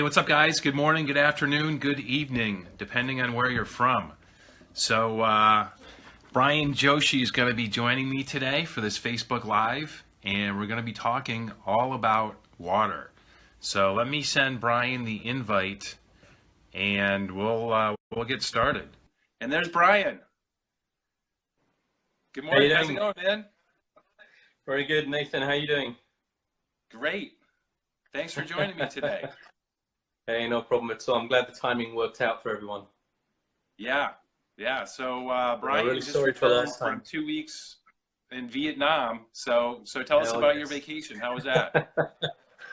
what's up, guys? Good morning, good afternoon, good evening, depending on where you're from. So, Brian Joshi is going to be joining me today for this Facebook Live, and we're going to be talking all about water. So let me send Brian the invite, and we'll get started. And there's Brian. Good morning. How's it going, man? Very good, Nathan. How are you doing? Great. Thanks for joining me today. Hey, no problem at all. I'm glad the timing worked out for everyone. Yeah. So Brian really just returned from 2 weeks in Vietnam. So tell us about your vacation. How was that?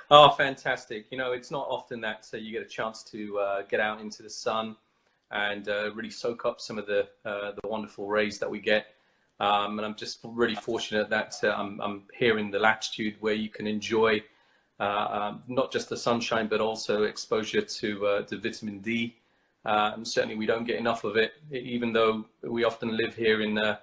Oh, fantastic. You know, it's not often that you get a chance to get out into the sun and really soak up some of the wonderful rays that we get. And I'm just really fortunate that I'm here in the latitude where you can enjoy not just the sunshine, but also exposure to vitamin D. And certainly we don't get enough of it, even though we often live here in the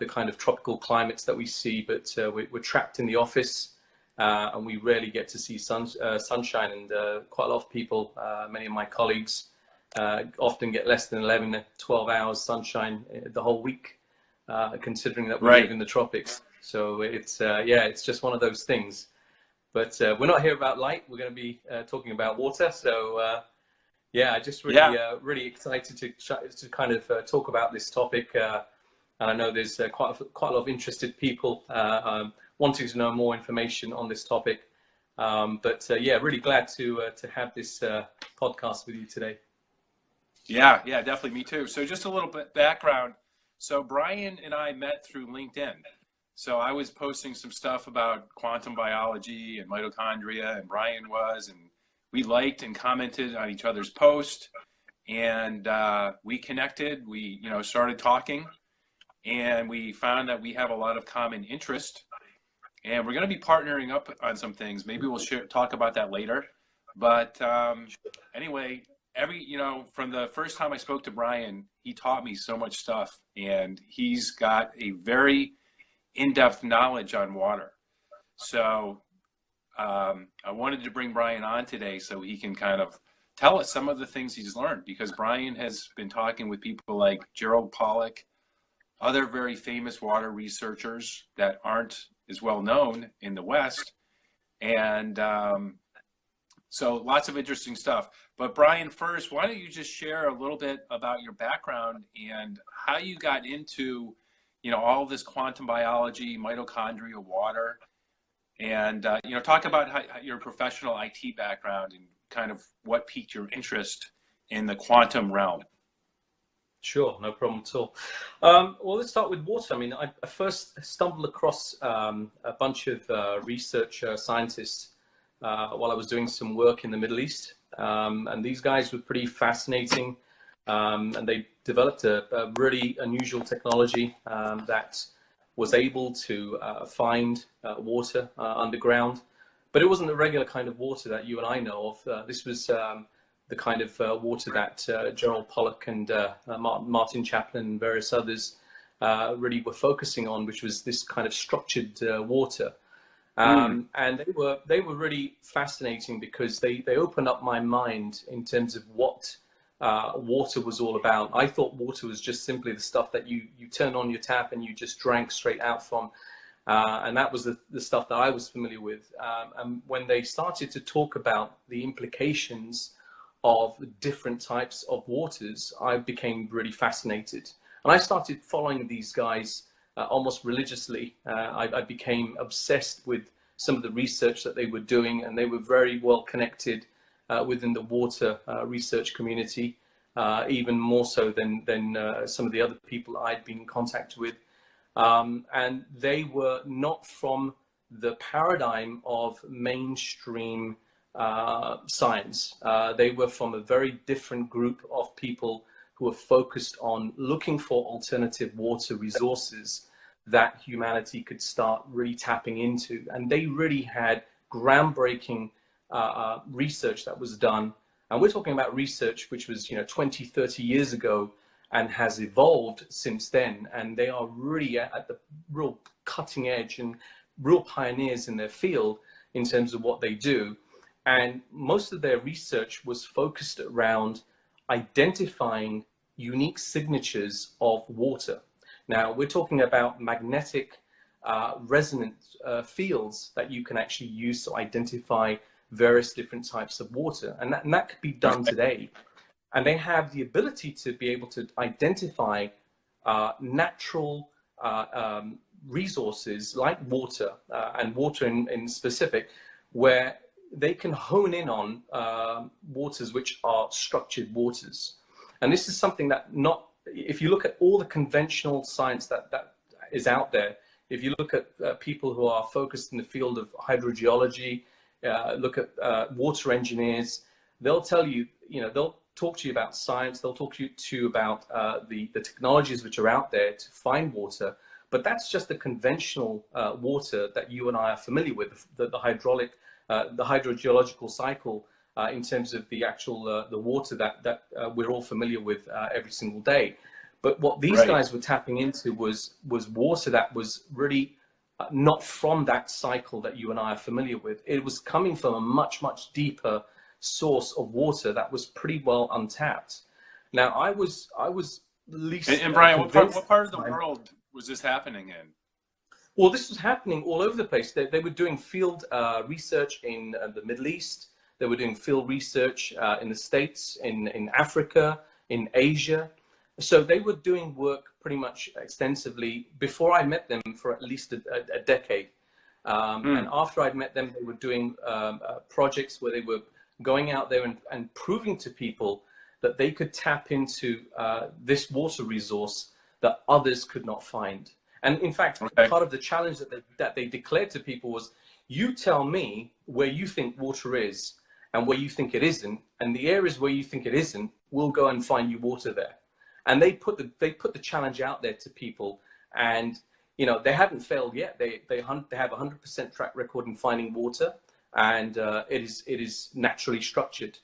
kind of tropical climates that we see, but we're trapped in the office and we rarely get to see sunshine. And quite a lot of people, many of my colleagues, often get less than 11 to 12 hours sunshine the whole week, considering that we live in the tropics. So it's just one of those things. But we're not here about light. We're going to be talking about water. So I just really excited to kind of talk about this topic. And I know there's quite a lot of interested people wanting to know more information on this topic. Really glad to have this podcast with you today. Yeah, definitely. Me too. So just a little bit background. So Brian and I met through LinkedIn. So I was posting some stuff about quantum biology and mitochondria, and Brian was, and we liked and commented on each other's posts, and we connected. We started talking, and we found that we have a lot of common interest, and we're going to be partnering up on some things. Maybe we'll talk about that later. But anyway, from the first time I spoke to Brian, he taught me so much stuff, and he's got a very in-depth knowledge on water. So I wanted to bring Brian on today so he can kind of tell us some of the things he's learned, because Brian has been talking with people like Gerald Pollack, other very famous water researchers that aren't as well known in the West. And so lots of interesting stuff. But Brian, first, why don't you just share a little bit about your background and how you got into all this quantum biology, mitochondria, water, and talk about how your professional IT background and kind of what piqued your interest in the quantum realm. Sure, no problem at all. Well, let's start with water. I mean, I first stumbled across a bunch of research scientists while I was doing some work in the Middle East. And these guys were pretty fascinating. And they developed a really unusual technology that was able to find water underground. But it wasn't the regular kind of water that you and I know of. This was the kind of water that Gerald Pollack and Martin Chaplin and various others really were focusing on, which was this kind of structured water. And they were really fascinating because they opened up my mind in terms of what water was all about. I thought water was just simply the stuff that you turn on your tap and you just drank straight out from. And that was the stuff that I was familiar with. And when they started to talk about the implications of different types of waters, I became really fascinated. And I started following these guys almost religiously. I became obsessed with some of the research that they were doing, and they were very well connected within the water research community, even more so than some of the other people I'd been in contact with. And they were not from the paradigm of mainstream science. They were from a very different group of people who were focused on looking for alternative water resources that humanity could start really tapping into. And they really had groundbreaking research that was done. And we're talking about research which was 20, 30 years ago and has evolved since then. And they are really at the real cutting edge and real pioneers in their field in terms of what they do. And most of their research was focused around identifying unique signatures of water. Now, we're talking about magnetic resonance fields that you can actually use to identify various different types of water. And that could be done today. And they have the ability to be able to identify natural resources like water, and water in specific, where they can hone in on waters which are structured waters. And this is something that if you look at all the conventional science that is out there, if you look at people who are focused in the field of hydrogeology, look at water engineers, they'll tell you, they'll talk to you about science, they'll talk to you about the technologies which are out there to find water, but that's just the conventional water that you and I are familiar with, the hydrogeological cycle, in terms of the actual the water that we're all familiar with every single day. But what these guys were tapping into was water that was really not from that cycle that you and I are familiar with. It was coming from a much, much deeper source of water that was pretty well untapped. Now, I was least. And Brian, what part of the world was this happening in? Well, this was happening all over the place. They were doing field research in the Middle East. They were doing field research in the States, in Africa, in Asia. So they were doing work pretty much extensively before I met them for at least a decade. And after I'd met them, they were doing projects where they were going out there and proving to people that they could tap into this water resource that others could not find. And in fact, part of the challenge that they declared to people was, you tell me where you think water is and where you think it isn't, and the areas where you think it isn't, we'll go and find you water there. And they put the challenge out there to people, and they haven't failed yet. They have 100% track record in finding water, and it is naturally structured.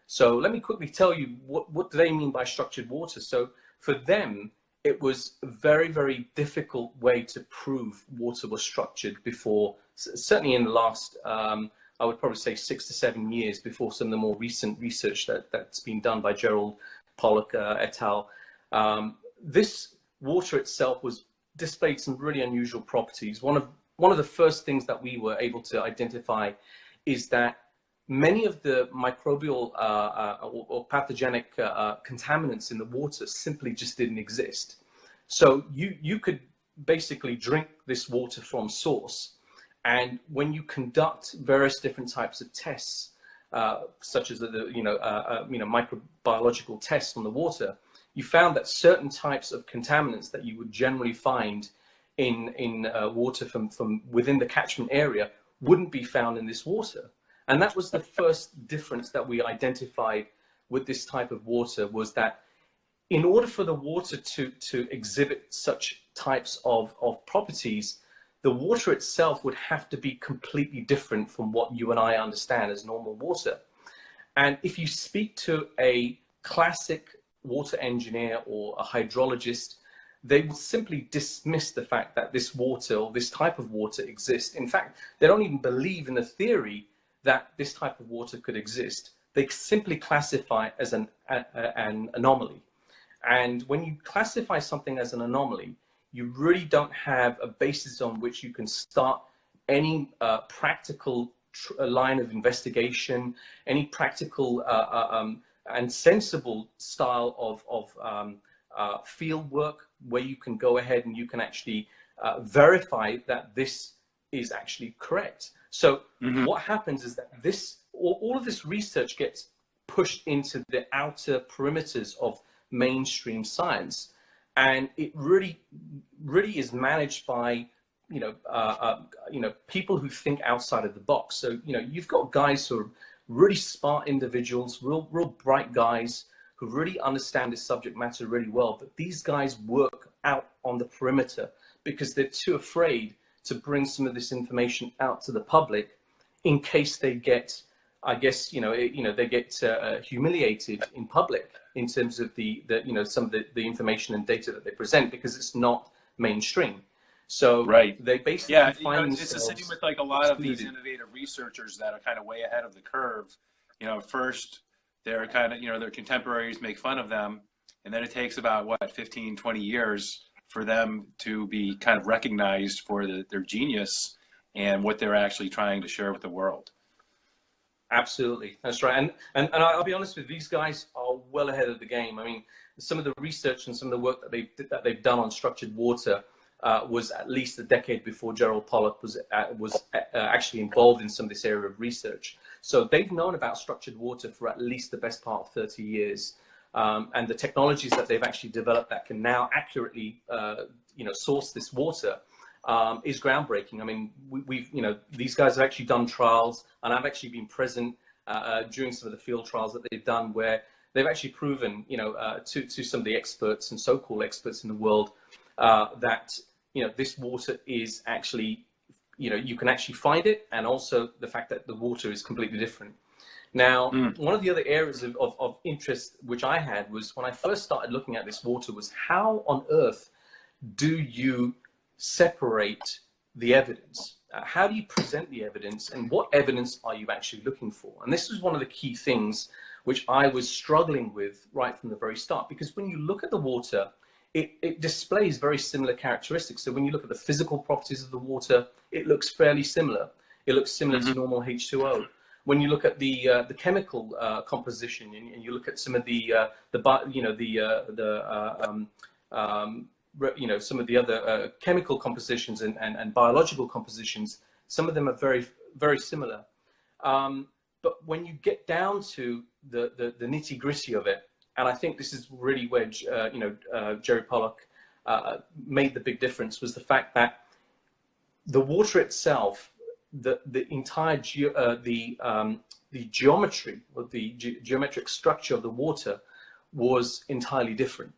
So let me quickly tell you what do they mean by structured water. So for them, it was a very, very difficult way to prove water was structured before, certainly in the last, I would probably say 6 to 7 years before some of the more recent research that's been done by Gerald Pollock et al. This water itself displayed some really unusual properties. One of the first things that we were able to identify is that many of the microbial or pathogenic contaminants in the water simply just didn't exist. So you could basically drink this water from source, and when you conduct various different types of tests, such as the microbiological tests on the water, you found that certain types of contaminants that you would generally find in water from within the catchment area wouldn't be found in this water. And that was the first difference that we identified with this type of water, was that in order for the water to exhibit such types of properties, the water itself would have to be completely different from what you and I understand as normal water. And if you speak to a classic water engineer or a hydrologist, they will simply dismiss the fact that this water or this type of water exists. In fact, they don't even believe in the theory that this type of water could exist. They simply classify it as an anomaly. And when you classify something as an anomaly, you really don't have a basis on which you can start any practical line of investigation, any practical and sensible style of field work where you can go ahead and you can actually verify that this is actually correct. So what happens is that all of this research gets pushed into the outer perimeters of mainstream science, and it really is managed by people who think outside of the box. So you've got guys who are really smart individuals, real bright guys who really understand this subject matter really well, but these guys work out on the perimeter because they're too afraid to bring some of this information out to the public in case they get, I guess, they get humiliated in public in terms of some of the information and data that they present, because it's not mainstream. So Right. they basically Yeah, find it's the same themselves with like a lot of these excluded. innovative researchers that are kind of way ahead of the curve. First they're kind of, their contemporaries make fun of them, and then it takes about what 15, 20 years for them to be kind of recognized for their genius and what they're actually trying to share with the world. Absolutely, that's right. And I'll be honest with you, these guys are well ahead of the game. I mean, some of the research and some of the work that they've done on structured water was at least a decade before Gerald Pollack was actually involved in some of this area of research. So they've known about structured water for at least the best part of 30 years. And the technologies that they've actually developed that can now accurately, source this water is groundbreaking. I mean, these guys have actually done trials, and I've actually been present during some of the field trials that they've done, where they've actually proven, to some of the experts and so-called experts in the world, that this water is actually, you can actually find it, and also the fact that the water is completely different. Now, one of the other areas of interest which I had was when I first started looking at this water was how on earth do you separate the evidence? How do you present the evidence, and what evidence are you actually looking for? And this was one of the key things which I was struggling with right from the very start, because when you look at the water, it displays very similar characteristics. So when you look at the physical properties of the water, it looks fairly similar. It looks similar to normal H2O. When you look at the chemical composition, and you look at some of some of the other chemical compositions and biological compositions, some of them are very, very similar. But when you get down to the nitty gritty of it, and I think this is really where Jerry Pollack made the big difference, was the fact that the water itself, the entire the geometry or the geometric structure of the water was entirely different.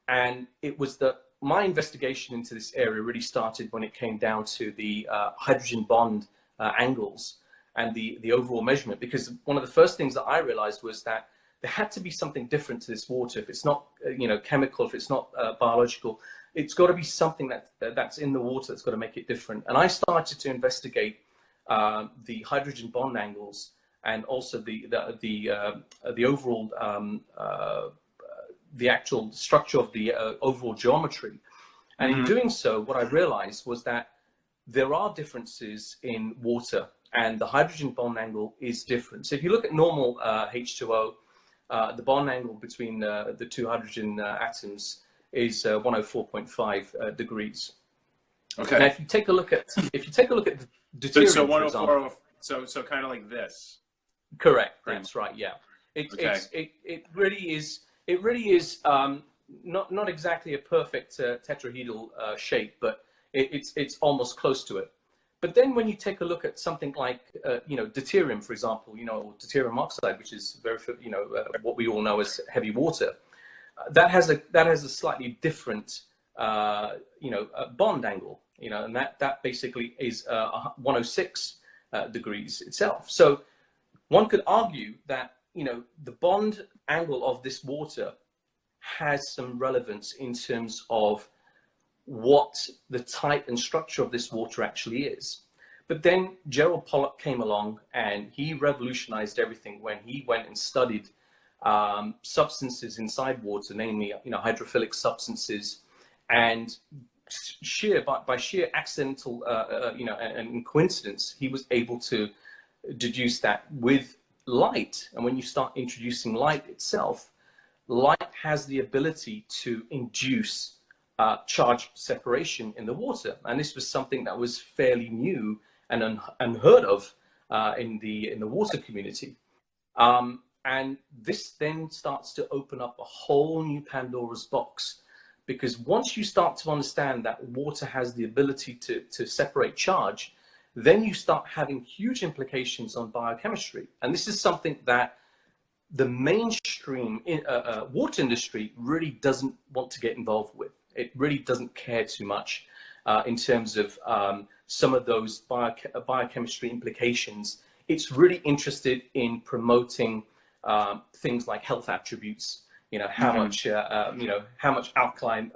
And it was my investigation into this area really started when it came down to the hydrogen bond angles and the overall measurement, because one of the first things that I realized was that there had to be something different to this water. If it's not chemical, if it's not biological, it's got to be something that's in the water that's got to make it different. And I started to investigate the hydrogen bond angles, and also the overall the actual structure of the overall geometry. And in doing so, what I realized was that there are differences in water, and the hydrogen bond angle is different. So if you look at normal H2O, the bond angle between the two hydrogen atoms is 104.5 degrees. Okay. Now, if you take a look at the deuterium, so for example, so kind of like this. correct. That's right. Yeah. It really is. It really is not exactly a perfect tetrahedral shape, but it's almost close to it. But then when you take a look at something like deuterium, for example, or deuterium oxide, which is very what we all know as heavy water, that has a slightly different bond angle, and that basically is 106 degrees itself. So one could argue that the bond angle of this water has some relevance in terms of what the type and structure of this water actually is. But then Gerald Pollack came along, and he revolutionized everything when he went and studied substances inside water, namely hydrophilic substances, and by sheer accidental and coincidence, he was able to deduce that with light. And when you start introducing light itself, light has the ability to induce charge separation in the water. And this was something that was fairly new and unheard of in the water community. And this then starts to open up a whole new Pandora's box, because once you start to understand that water has the ability to separate charge, then you start having huge implications on biochemistry. And this is something that the mainstream water industry really doesn't want to get involved with. It really doesn't care too much in terms of some of those biochemistry implications. It's really interested in promoting things like health attributes, how much, how much alkaline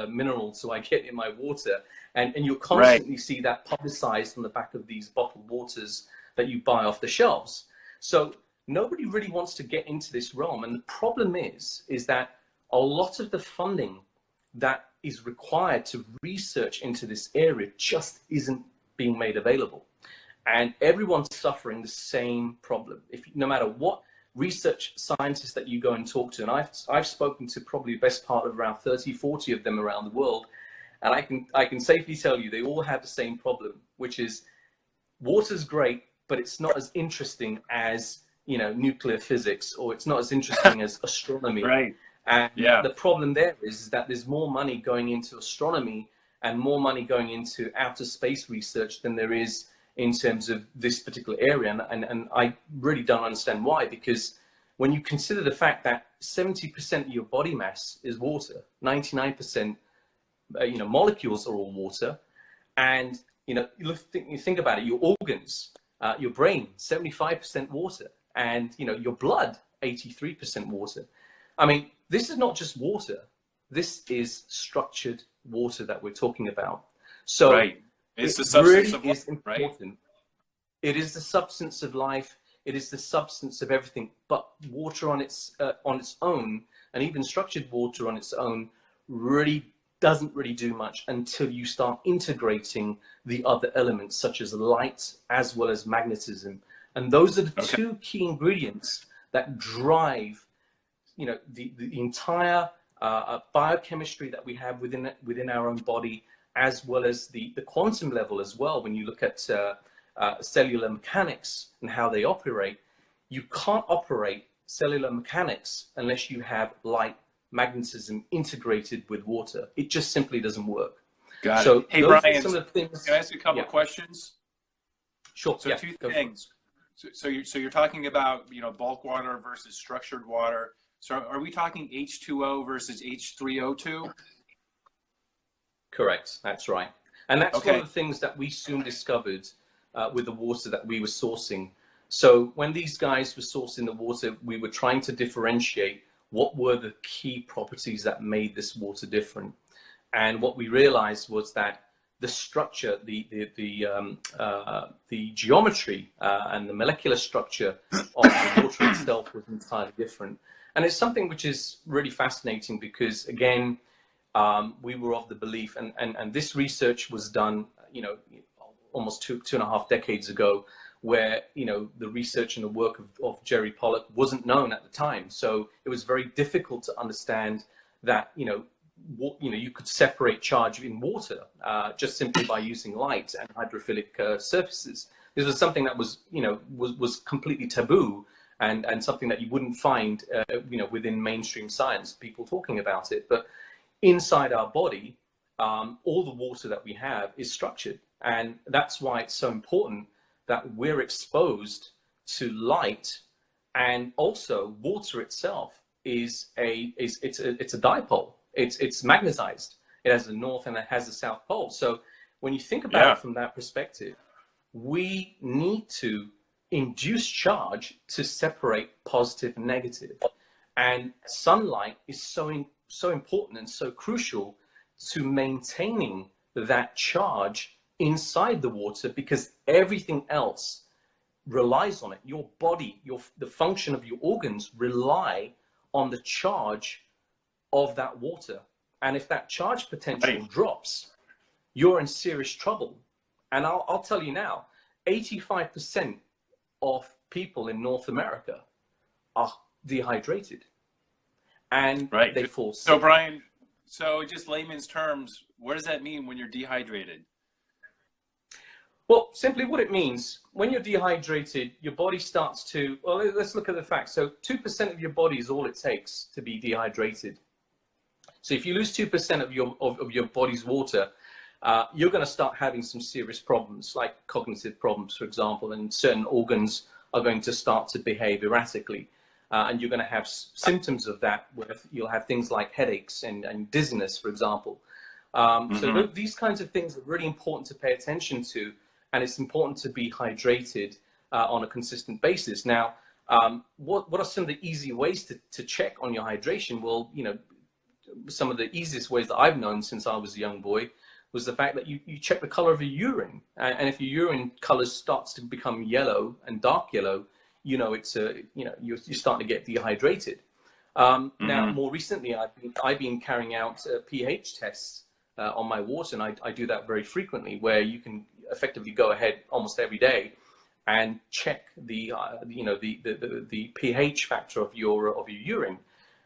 minerals do I get in my water? And you'll constantly see that publicized on the back of these bottled waters that you buy off the shelves. So nobody really wants to get into this realm. And the problem is that a lot of the funding that is required to research into this area just isn't being made available. And everyone's suffering the same problem. No matter what research scientists that you go and talk to, and I've spoken to probably the best part of around 30, 40 of them around the world, and I can safely tell you they all have the same problem, which is water's great, but it's not as interesting as nuclear physics, or it's not as interesting as astronomy. Right. And the problem there is that there's more money going into astronomy and more money going into outer space research than there is in terms of this particular area. And I really don't understand why, because when you consider the fact that 70% of your body mass is water, 99%, molecules are all water. And, you think about it, your organs, your brain, 75% water, and, your blood, 83% water. I mean, this is not just water. This is structured water that we're talking about. So it's the substance of life, important. It is the substance of life. It is the substance of everything. But water on its own, and even structured water on its own, really doesn't really do much until you start integrating the other elements, such as light as well as magnetism. And those are the two key ingredients that drive the entire biochemistry that we have within our own body, as well as the quantum level as well. When you look at cellular mechanics and how they operate, you can't operate cellular mechanics unless you have light, magnetism integrated with water. It just simply doesn't work. Got it. Hey, Brian, some of the things. Can I ask you a couple of questions? Sure. So two things. So you're talking about bulk water versus structured water. So are we talking H2O versus H3O2? Correct. That's right. And that's one of the things that we soon discovered with the water that we were sourcing. So when these guys were sourcing the water, we were trying to differentiate what were the key properties that made this water different. And what we realized was that the structure, the geometry and the molecular structure of the water itself was entirely different. And it's something which is really fascinating because, again, we were of the belief, and this research was done, almost two and a half decades ago, where, the research and the work of Jerry Pollack wasn't known at the time. So it was very difficult to understand that, you could separate charge in water just simply by using light and hydrophilic surfaces. This was something that was, was completely taboo, and something that you wouldn't find, within mainstream science, people talking about it. But inside our body, all the water that we have is structured. And that's why it's so important that we're exposed to light, and also water itself it's a dipole. It's magnetized. It has a north and it has a south pole. So when you think about it from that perspective, we need to induce charge to separate positive and negative. And sunlight is so important and so crucial to maintaining that charge inside the water, because everything else relies on it. Your body, the function of your organs rely on the charge of that water. And if that charge potential drops, you're in serious trouble. And I'll tell you now, 85% of people in North America are dehydrated, and they fall sick. So Brian, so just layman's terms, what does that mean when you're dehydrated? Well, simply what it means, when you're dehydrated, your body starts to, well, let's look at the facts. So 2% of your body is all it takes to be dehydrated. So if you lose 2% of your body's water, you're going to start having some serious problems, like cognitive problems, for example, and certain organs are going to start to behave erratically. And you're going to have symptoms of that, where you'll have things like headaches and dizziness, for example. So these kinds of things are really important to pay attention to, and it's important to be hydrated on a consistent basis. Now, What are some of the easy ways to check on your hydration? Well, some of the easiest ways that I've known since I was a young boy was the fact that you check the color of your urine. And if your urine color starts to become yellow and dark yellow, you're starting to get dehydrated. Now, more recently, I've been carrying out pH tests on my water, and I do that very frequently, where you can effectively go ahead almost every day and check the pH factor of your urine,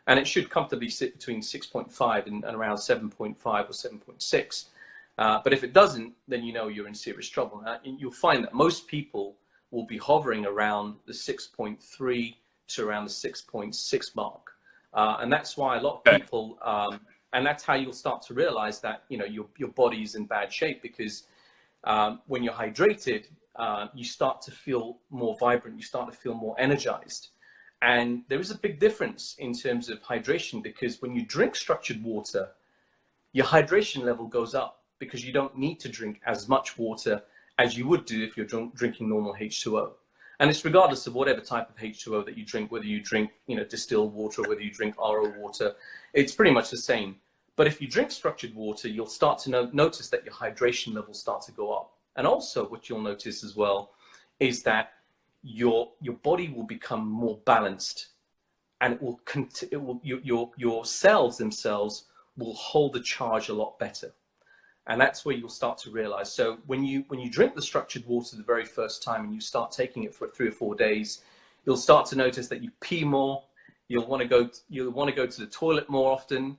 and it should comfortably sit between 6.5 and around 7.5 or 7.6. But if it doesn't, then you're in serious trouble. And you'll find that most people will be hovering around the 6.3 to around the 6.6 mark. And that's why a lot of people, and that's how you'll start to realize that, your body's in bad shape, because when you're hydrated, you start to feel more vibrant, you start to feel more energized. And there is a big difference in terms of hydration, because when you drink structured water, your hydration level goes up, because you don't need to drink as much water as you would do if you're drinking normal H2O. And it's regardless of whatever type of H2O that you drink, whether you drink, distilled water, or whether you drink RO water, it's pretty much the same. But if you drink structured water, you'll start to notice that your hydration levels start to go up. And also what you'll notice as well is that your body will become more balanced, and your cells themselves will hold the charge a lot better. And that's where you'll start to realize. So when you drink the structured water the very first time, and you start taking it for 3 or 4 days, you'll start to notice that you pee more. You'll want to go to the toilet more often.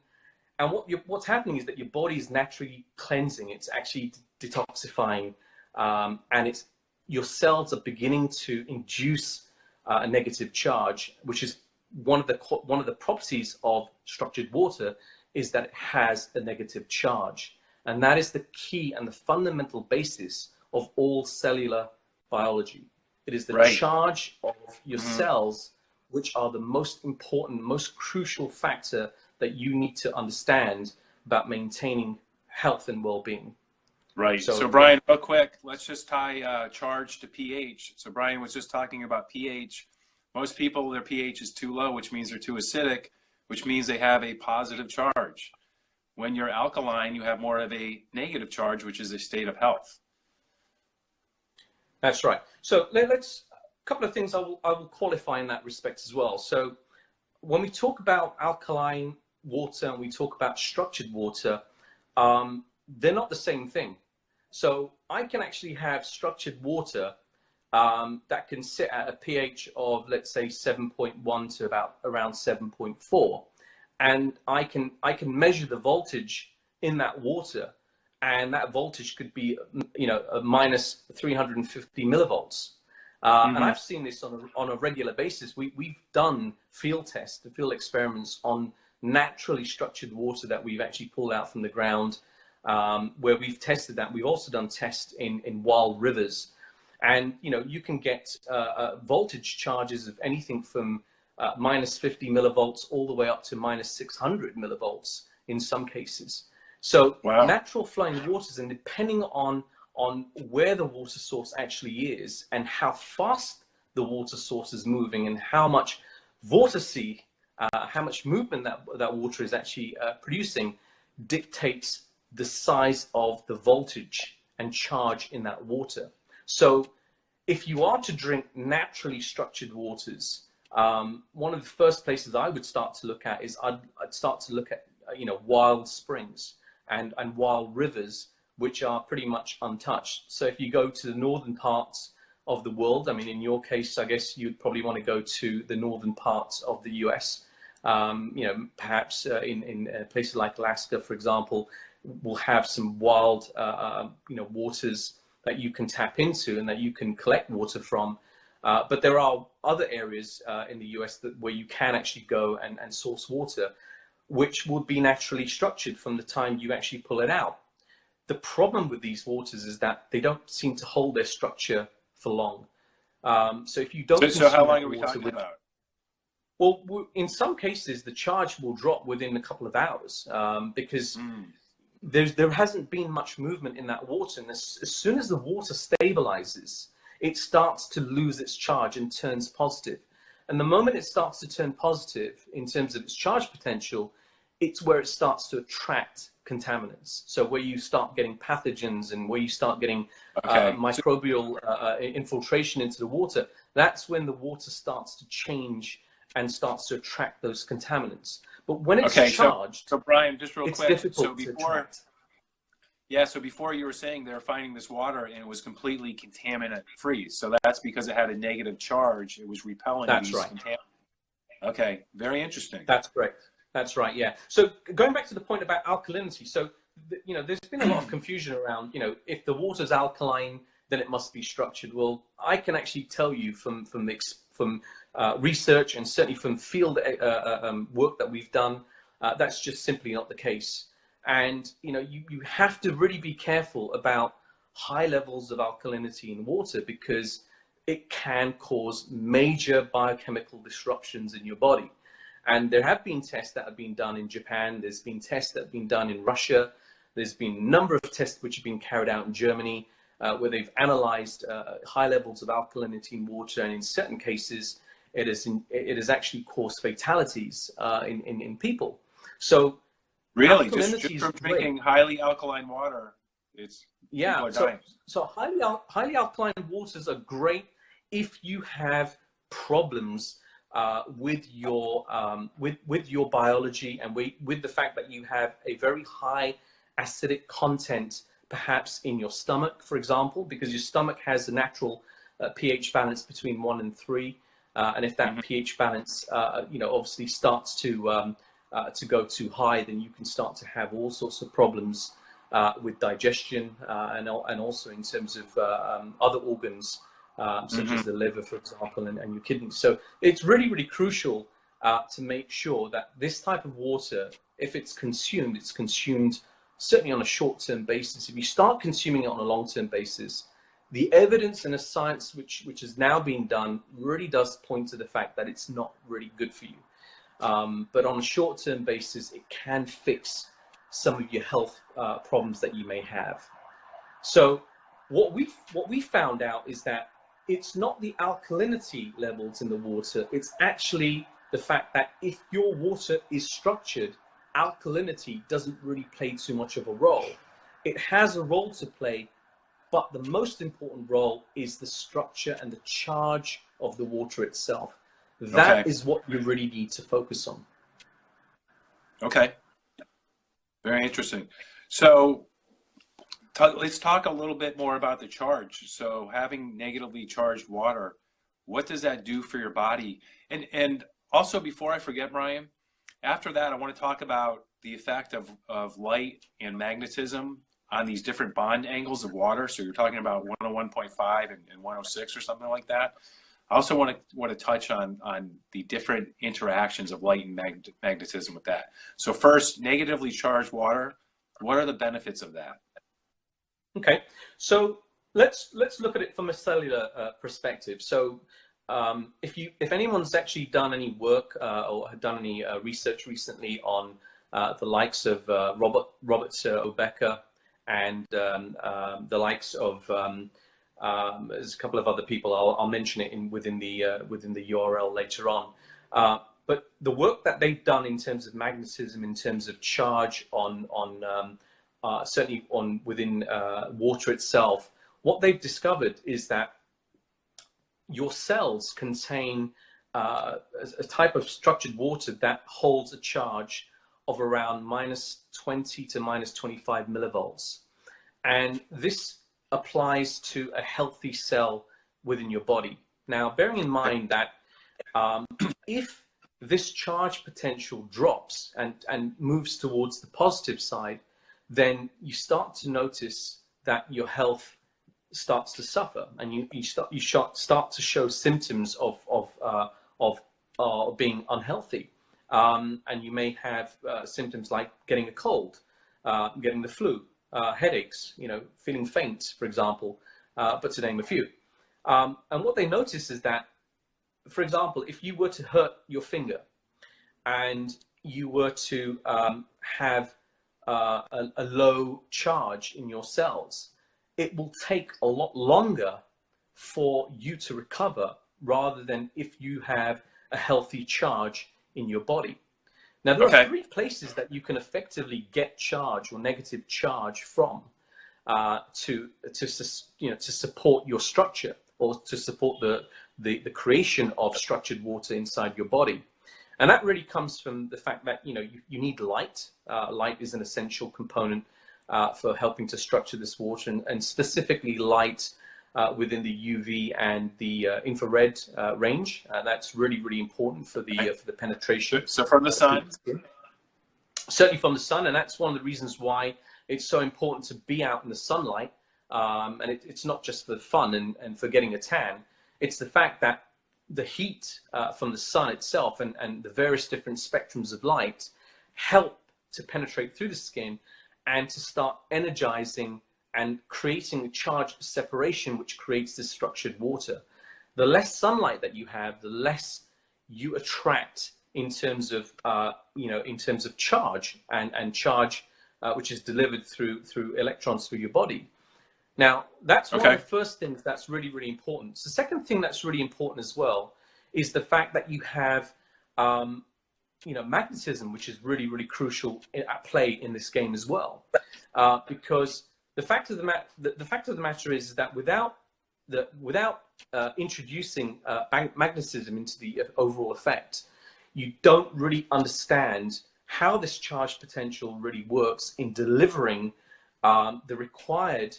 And what's happening is that your body is naturally cleansing. It's actually detoxifying, and your cells are beginning to induce a negative charge, which is one of the properties of structured water, is that it has a negative charge. And that is the key and the fundamental basis of all cellular biology. It is the charge of your cells, which are the most important, most crucial factor that you need to understand about maintaining health and well-being. Right. So Brian, real quick, let's just tie charge to pH. So Brian was just talking about pH. Most people, their pH is too low, which means they're too acidic, which means they have a positive charge. When you're alkaline, you have more of a negative charge, which is a state of health. That's right. So let's a couple of things I will qualify in that respect as well. So when we talk about alkaline water and we talk about structured water, they're not the same thing. So I can actually have structured water that can sit at a pH of, let's say, 7.1 to around 7.4. And I can measure the voltage in that water, and that voltage could be, a minus 350 millivolts. And I've seen this on a regular basis. We've done field tests, field experiments on naturally structured water that we've actually pulled out from the ground, where we've tested that. We've also done tests in wild rivers, and you can get voltage charges of anything from minus 50 millivolts all the way up to minus 600 millivolts in some cases. So natural flowing waters, and depending on where the water source actually is and how fast the water source is moving and how much vorticity, how much movement that water is actually producing, dictates the size of the voltage and charge in that water. So if you are to drink naturally structured waters, one of the first places I would start to look at is I'd start to look at wild springs and wild rivers, which are pretty much untouched. So if you go to the northern parts of the world, I mean, in your case, I guess you'd probably want to go to the northern parts of the US. Perhaps in places like Alaska, for example, will have some wild waters that you can tap into and that you can collect water from. But there are other areas in the US where you can actually go and source water, which would be naturally structured from the time you actually pull it out. The problem with these waters is that they don't seem to hold their structure for long. So if you don't... So how long are we talking about? Well, in some cases, the charge will drop within a couple of hours because there hasn't been much movement in that water. And as soon as the water stabilizes, it starts to lose its charge and turns positive. And the moment it starts to turn positive in terms of its charge potential, it's where it starts to attract contaminants. So where you start getting pathogens and where you start getting microbial infiltration into the water, that's when the water starts to change and starts to attract those contaminants. But when it's charged, so Brian, just real it's quick, difficult to attract. Yeah, so before you were saying they were finding this water and it was completely contaminant free. So that's because it had a negative charge. It was repelling these contaminants. Okay, very interesting. That's correct. That's right, yeah. So going back to the point about alkalinity, so, you know, there's been a lot of confusion around, you know, if the water's alkaline, then it must be structured. Well, I can actually tell you from research and certainly from field work that we've done, that's just simply not the case. And, you know, you have to really be careful about high levels of alkalinity in water because it can cause major biochemical disruptions in your body. And there have been tests that have been done in Japan. There's been tests that have been done in Russia. There's been a number of tests which have been carried out in Germany where they've analyzed high levels of alkalinity in water. And in certain cases, it has actually caused fatalities in people. So really, just from drinking highly alkaline water, people are dying. So highly alkaline waters are great if you have problems with your biology and with the fact that you have a very high acidic content, perhaps in your stomach, for example, because your stomach has a natural pH balance between 1 and 3, and if that pH balance, you know, obviously starts to go too high, then you can start to have all sorts of problems with digestion and also in terms of other organs. Such as the liver, for example, and your kidneys. So it's really, really crucial to make sure that this type of water, if it's consumed certainly on a short-term basis. If you start consuming it on a long-term basis, the evidence and the science which has now been done really does point to the fact that it's not really good for you. But on a short-term basis, it can fix some of your health problems that you may have. So what we found out is that it's not the alkalinity levels in the water, it's actually the fact that if your water is structured, alkalinity doesn't really play too much of a role. It has a role to play, but the most important role is the structure and the charge of the water itself. That is what you really need to focus on. Okay. Very interesting. So let's talk a little bit more about the charge. So having negatively charged water, what does that do for your body? And also, before I forget, Brian, after that, I want to talk about the effect of light and magnetism on these different bond angles of water. So you're talking about 101.5 and 106 or something like that. I also want to touch on the different interactions of light and magnetism with that. So first, negatively charged water. What are the benefits of that? Okay, so let's look at it from a cellular perspective. So if anyone's actually done any work or have done any research recently on the likes of Robert O. Becker and the likes of there's a couple of other people. I'll mention it within the URL later on. But the work that they've done in terms of magnetism, in terms of charge on certainly within water itself, what they've discovered is that your cells contain a type of structured water that holds a charge of around -20 to -25 millivolts. And this applies to a healthy cell within your body. Now, bearing in mind that if this charge potential drops and moves towards the positive side, then you start to notice that your health starts to suffer, and you start to show symptoms of being unhealthy, and you may have symptoms like getting a cold, getting the flu, headaches, feeling faint, for example, but to name a few. And what they notice is that, for example, if you were to hurt your finger and you were to have a low charge in your cells, it will take a lot longer for you to recover rather than if you have a healthy charge in your body. Now, there are three places that you can effectively get charge or negative charge from to support your structure, or to support the creation of structured water inside your body. And that really comes from the fact that you need light. Light is an essential component for helping to structure this water, and specifically light within the UV and the infrared range. That's really important for the penetration. So from the sun? Certainly from the sun, and that's one of the reasons why it's so important to be out in the sunlight. And it's not just for fun and for getting a tan. It's the fact that the heat from the sun itself and the various different spectrums of light help to penetrate through the skin and to start energizing and creating a charge separation, which creates this structured water. The less sunlight that you have, the less you attract in terms of charge and charge which is delivered through electrons through your body. Now, that's one of the first things that's really important. The second thing that's really important as well is the fact that you have magnetism, which is really crucial at play in this game as well, because the fact of the matter is that without introducing magnetism into the overall effect, you don't really understand how this charge potential really works in delivering the required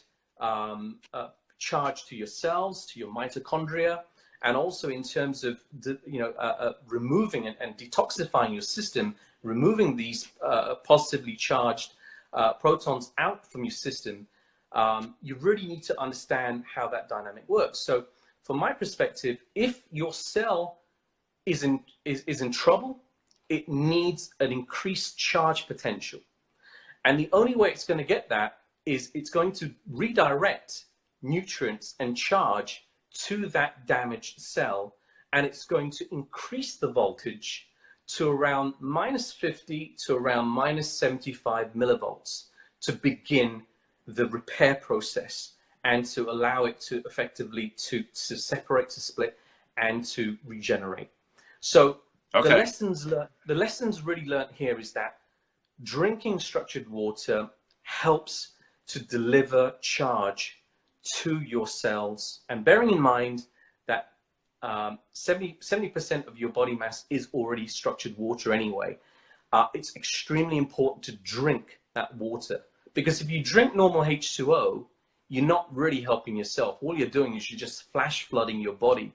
charge to your cells, to your mitochondria, and also in terms of removing and detoxifying your system, removing these positively charged protons out from your system. You really need to understand how that dynamic works. So from my perspective, if your cell is in trouble, it needs an increased charge potential. And the only way it's going to get that is it's going to redirect nutrients and charge to that damaged cell, and it's going to increase the voltage to around -50 to around -75 millivolts to begin the repair process and to allow it to effectively to separate, to split, and to regenerate. So the lessons really learned here is that drinking structured water helps to deliver charge to your cells, and bearing in mind that 70% of your body mass is already structured water anyway, it's extremely important to drink that water, because if you drink normal H2O, you're not really helping yourself. All you're doing is you're just flash flooding your body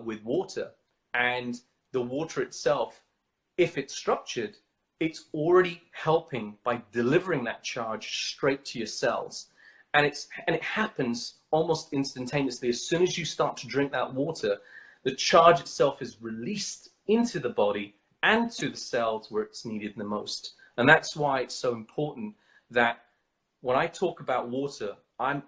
with water, and the water itself, if it's structured, it's already helping by delivering that charge straight to your cells. And it happens almost instantaneously. As soon as you start to drink that water, the charge itself is released into the body and to the cells where it's needed the most. And that's why it's so important that when I talk about water, I'm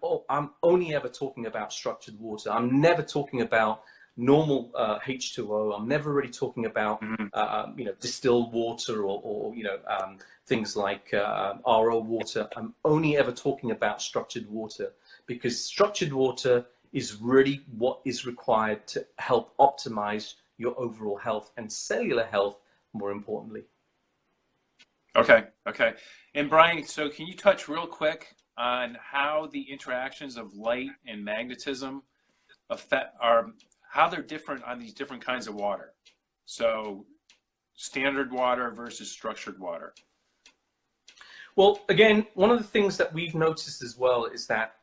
only ever talking about structured water. I'm never talking about normal H2O. I'm never really talking about distilled water or things like RO water. I'm only ever talking about structured water, because structured water is really what is required to help optimize your overall health and cellular health, more importantly. Okay. And Brian, so can you touch real quick on how the interactions of light and magnetism how they're different on these different kinds of water? So standard water versus structured water. Well, again, one of the things that we've noticed as well is that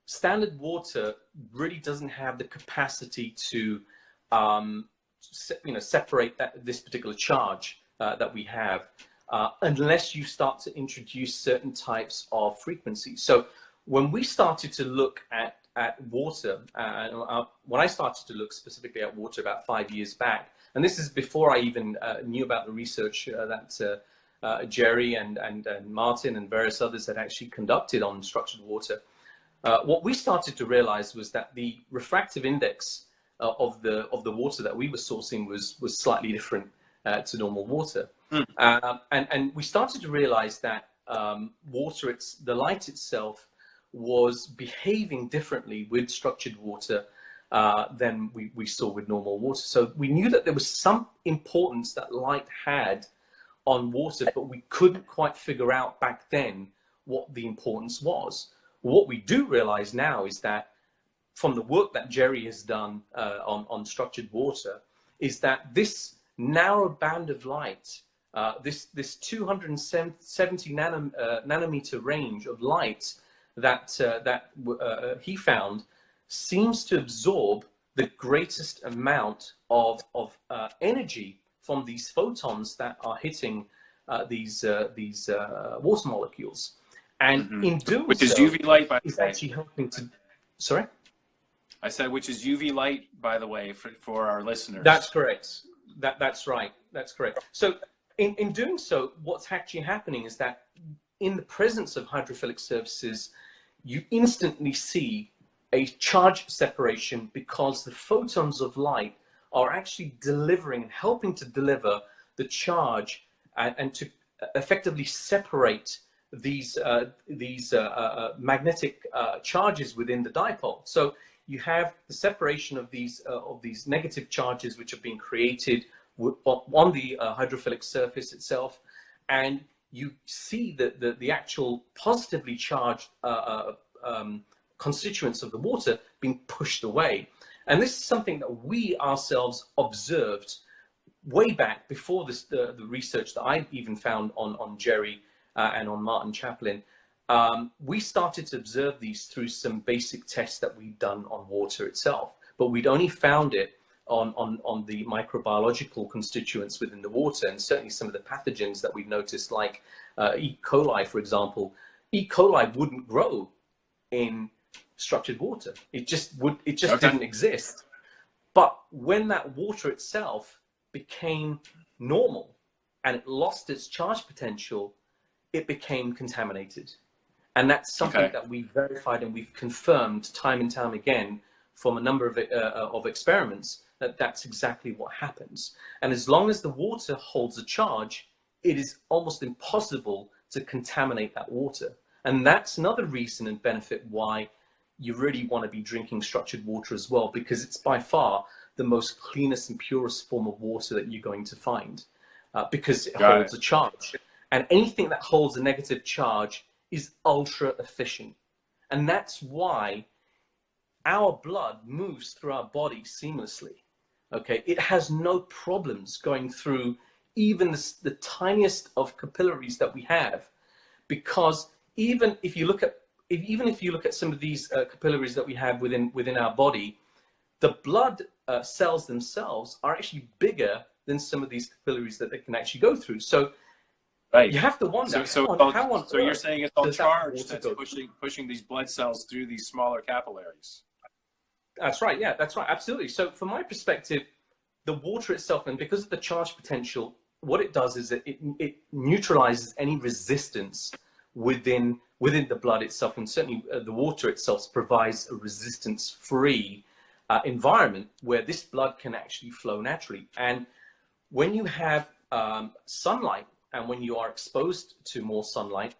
standard water really doesn't have the capacity to separate this particular charge that we have unless you start to introduce certain types of frequencies. So when we started to look at water, when I started to look specifically at water about 5 years back, and this is before I even knew about the research that Jerry and Martin and various others had actually conducted on structured water, what we started to realize was that the refractive index of the water that we were sourcing was slightly different to normal water. And we started to realize that the light itself was behaving differently with structured water than we saw with normal water. So we knew that there was some importance that light had on water, but we couldn't quite figure out back then what the importance was. What we do realize now is that from the work that Jerry has done on structured water, is that this narrow band of light, this 270 nanometer range of light that he found, seems to absorb the greatest amount of energy from these photons that are hitting these water molecules. And in doing which is so, UV light, by the it's way. actually helping to. Sorry? I said, which is UV light, by the way, for our listeners. That's correct. That's right. That's correct. So in doing so, what's actually happening is that in the presence of hydrophilic surfaces, you instantly see a charge separation because the photons of light are actually delivering and helping to deliver the charge and to effectively separate these magnetic charges within the dipole. So you have the separation of these negative charges which are being created on the hydrophilic surface itself, and you see the actual positively charged constituents of the water being pushed away. And this is something that we ourselves observed way back before this, the research that I even found on Jerry and on Martin Chaplin. We started to observe these through some basic tests that we'd done on water itself, but we'd only found it on the microbiological constituents within the water, and certainly some of the pathogens that we'd noticed, like E. coli, for example. E. coli wouldn't grow in structured water. It just didn't exist. But when that water itself became normal and it lost its charge potential, it became contaminated. And that's something that we've verified and we've confirmed time and time again from a number of experiments, that that's exactly what happens. And as long as the water holds a charge, it is almost impossible to contaminate that water. And that's another reason and benefit why you really want to be drinking structured water as well, because it's by far the most cleanest and purest form of water that you're going to find, because it holds a charge. And anything that holds a negative charge is ultra efficient. And that's why our blood moves through our body seamlessly. Okay, it has no problems going through even the tiniest of capillaries that we have, because even if you look at some of these capillaries that we have within our body, the blood cells themselves are actually bigger than some of these capillaries that they can actually go through. So you have to wonder. So you're saying it's all charge that's pushing these blood cells through these smaller capillaries. That's right. Yeah, that's right. Absolutely. So from my perspective, the water itself, and because of the charge potential, what it does is that it neutralizes any resistance within the blood itself, and certainly the water itself provides a resistance-free environment where this blood can actually flow naturally. And when you have sunlight, and when you are exposed to more sunlight,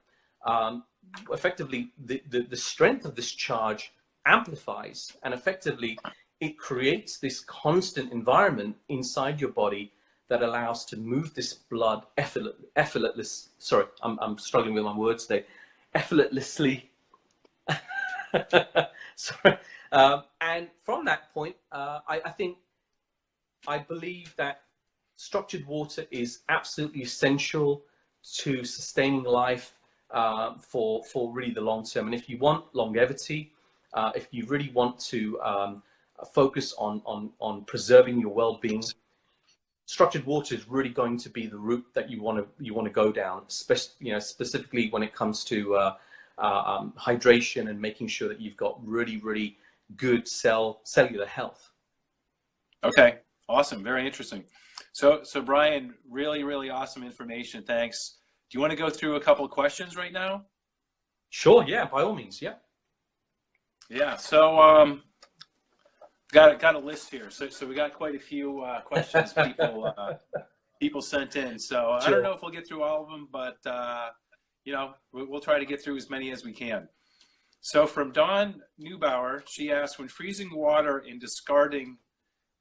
effectively the strength of this charge amplifies, and effectively it creates this constant environment inside your body that allows to move this blood effortlessly. Sorry, I'm struggling with my words today. Effortlessly. Sorry. And from that point, I believe that structured water is absolutely essential to sustaining life for really the long term. And if you want longevity, if you really want to focus on preserving your well-being, structured water is really going to be the route that you want to go down, specifically when it comes to hydration and making sure that you've got really good cellular health. Okay, awesome, very interesting. So Brian, really awesome information. Thanks. Do you want to go through a couple of questions right now? Sure. Yeah, by all means. Yeah. Yeah. So got a list here. So we got quite a few questions people sent in. So I don't know if we'll get through all of them, but we'll try to get through as many as we can. So from Dawn Neubauer, she asked, when freezing water and discarding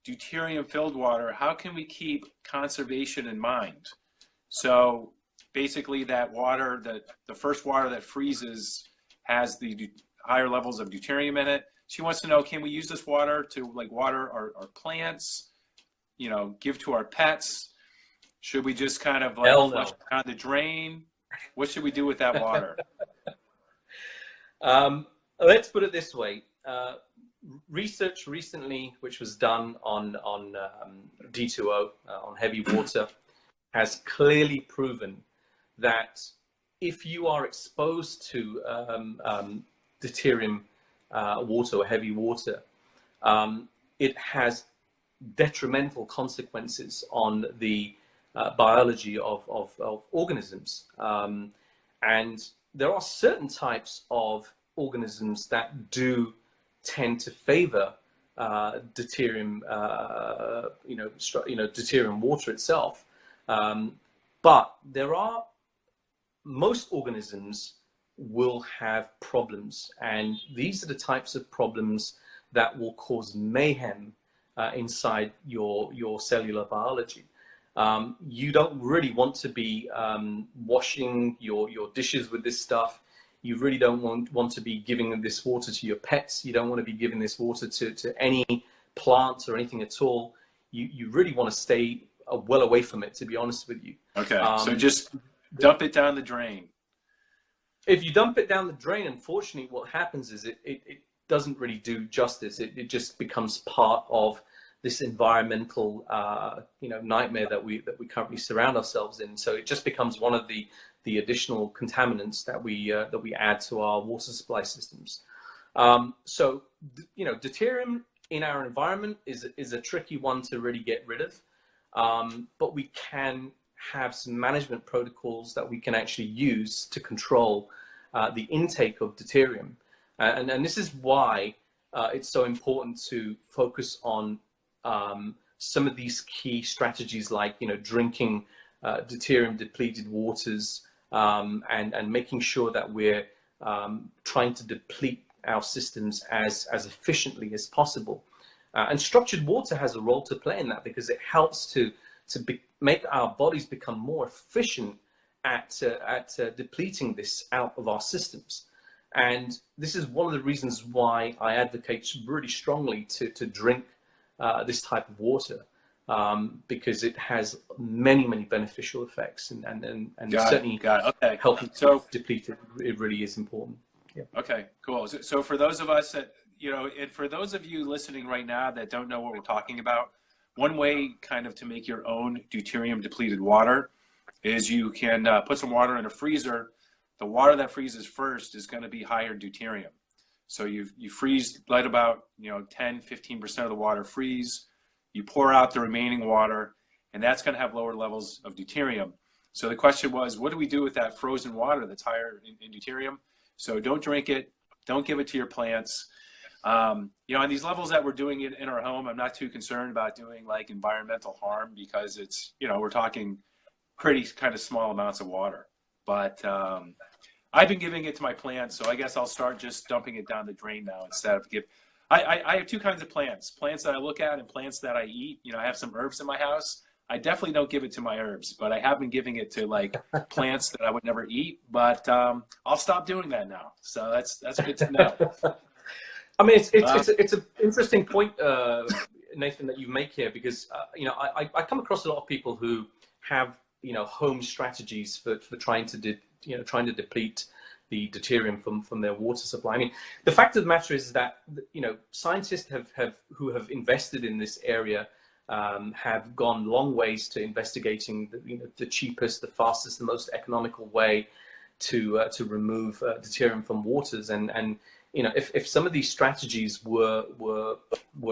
deuterium-filled water, how can we keep conservation in mind? So basically that water, the first water that freezes has the higher levels of deuterium in it. She wants to know, can we use this water to like water our plants, you know, give to our pets? Should we just kind of like flush it down the drain? What should we do with that water? Let's put it this way. Research recently, which was done on D2O, on heavy water, has clearly proven that if you are exposed to deuterium water or heavy water, it has detrimental consequences on the biology of organisms. And there are certain types of organisms that do tend to favor deuterium, deuterium water itself. But most organisms will have problems, and these are the types of problems that will cause mayhem inside your cellular biology. You don't really want to be washing your dishes with this stuff. You really don't want to be giving this water to your pets. You don't want to be giving this water to any plants or anything at all. You really want to stay well away from it, to be honest with you. Okay, so just dump it down the drain. If you dump it down the drain, unfortunately, what happens is it doesn't really do justice. It just becomes part of this environmental nightmare that we currently surround ourselves in. So it just becomes one of the additional contaminants that we add to our water supply systems. So deuterium in our environment is a tricky one to really get rid of, but we can have some management protocols that we can actually use to control the intake of deuterium, and this is why it's so important to focus on some of these key strategies, like drinking deuterium depleted waters, and making sure that we're trying to deplete our systems as efficiently as possible. And structured water has a role to play in that, because it helps to make our bodies become more efficient at depleting this out of our systems. And this is one of the reasons why I advocate really strongly to drink this type of water, because it has many beneficial effects, and certainly helping to deplete it really is important. Yeah. Okay, cool. So for those of us that, and for those of you listening right now that don't know what we're talking about, one way kind of to make your own deuterium depleted water is you can put some water in a freezer. The water that freezes first is going to be higher deuterium. So you freeze, let about 10-15% of the water freeze. You pour out the remaining water, and that's going to have lower levels of deuterium. So the question was, what do we do with that frozen water that's higher in deuterium? So don't drink it. Don't give it to your plants. On these levels that we're doing it in our home, I'm not too concerned about doing like environmental harm, because it's, we're talking pretty kind of small amounts of water. But I've been giving it to my plants, so I guess I'll start just dumping it down the drain now instead of I have two kinds of plants that I look at and plants that I eat. I have some herbs in my house. I definitely don't give it to my herbs, but I have been giving it to like plants that I would never eat. But I'll stop doing that now. So that's good to know. I mean, it's an interesting point, Nathan, that you make here, because I come across a lot of people who have home strategies for trying to deplete the deuterium from their water supply. I mean, the fact of the matter is that scientists who have invested in this area have gone long ways to investigating the cheapest, the fastest, the most economical way to remove deuterium from waters. And if some of these strategies were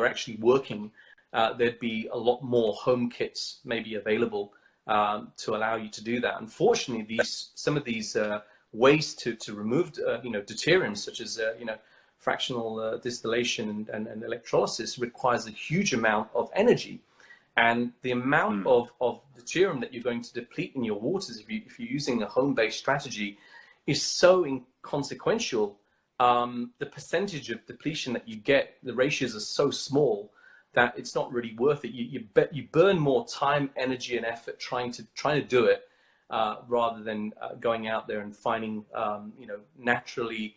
actually working, there'd be a lot more home kits maybe available to allow you to do that. Unfortunately, some of these ways to remove deuterium, such as fractional distillation and electrolysis, requires a huge amount of energy. And the amount of deuterium that you're going to deplete in your waters, if you're using a home-based strategy, is so inconsequential the percentage of depletion that you get, the ratios are so small that it's not really worth it. You burn more time, energy, and effort trying to do it rather than going out there and finding naturally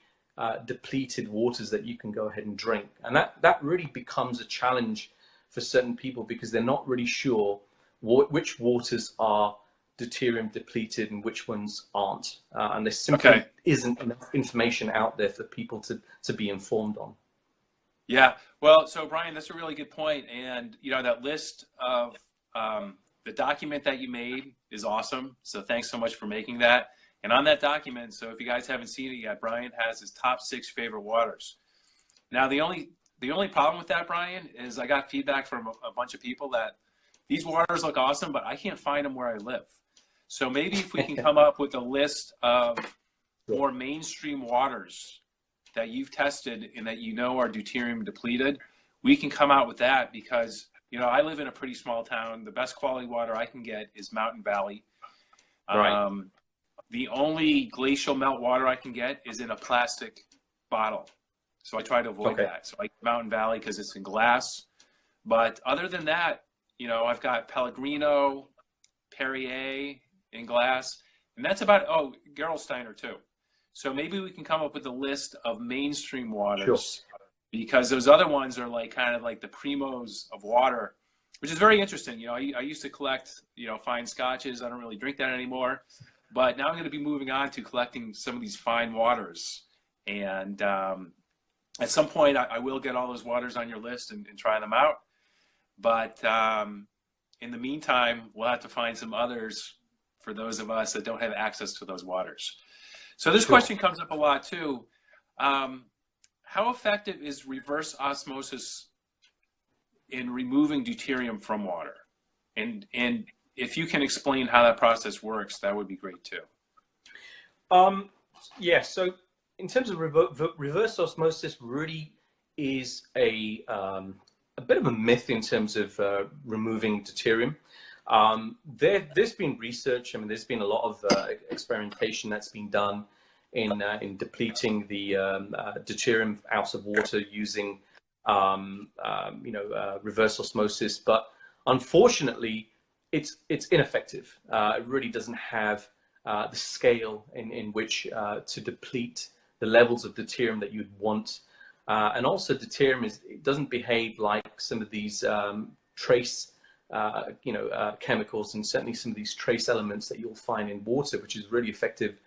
depleted waters that you can go ahead and drink. And that really becomes a challenge for certain people because they're not really sure which waters are deuterium depleted and which ones aren't. And there simply isn't enough information out there for people to be informed on. Yeah, well, so Brian, that's a really good point. And, that list of the document that you made is awesome. So thanks so much for making that. And on that document, so if you guys haven't seen it yet, Brian has his top 6 favorite waters. Now, the only problem with that, Brian, is I got feedback from a bunch of people that these waters look awesome, but I can't find them where I live. So maybe if we can come up with a list of more mainstream waters that you've tested and that are deuterium depleted, we can come out with that because, I live in a pretty small town. The best quality water I can get is Mountain Valley. Right. The only glacial melt water I can get is in a plastic bottle. So I try to avoid that. So I like Mountain Valley because it's in glass. But other than that, I've got Pellegrino, Perrier in glass, and that's about, Gerolsteiner too. So maybe we can come up with a list of mainstream waters because those other ones are kind of like the primos of water, which is very interesting. I used to collect, fine scotches. I don't really drink that anymore, but now I'm going to be moving on to collecting some of these fine waters. And at some point I will get all those waters on your list and try them out. But in the meantime, we'll have to find some others for those of us that don't have access to those waters. So this question comes up a lot too. How effective is reverse osmosis in removing deuterium from water? And if you can explain how that process works, that would be great too. Yeah, so in terms of reverse osmosis really is a bit of a myth in terms of removing deuterium. There's been research. There's been a lot of experimentation that's been done in depleting the deuterium out of water using reverse osmosis, but unfortunately, it's ineffective. It really doesn't have the scale in which to deplete the levels of deuterium that you'd want. And also deuterium it doesn't behave like some of these trace chemicals and certainly some of these trace elements that you'll find in water, which is really effective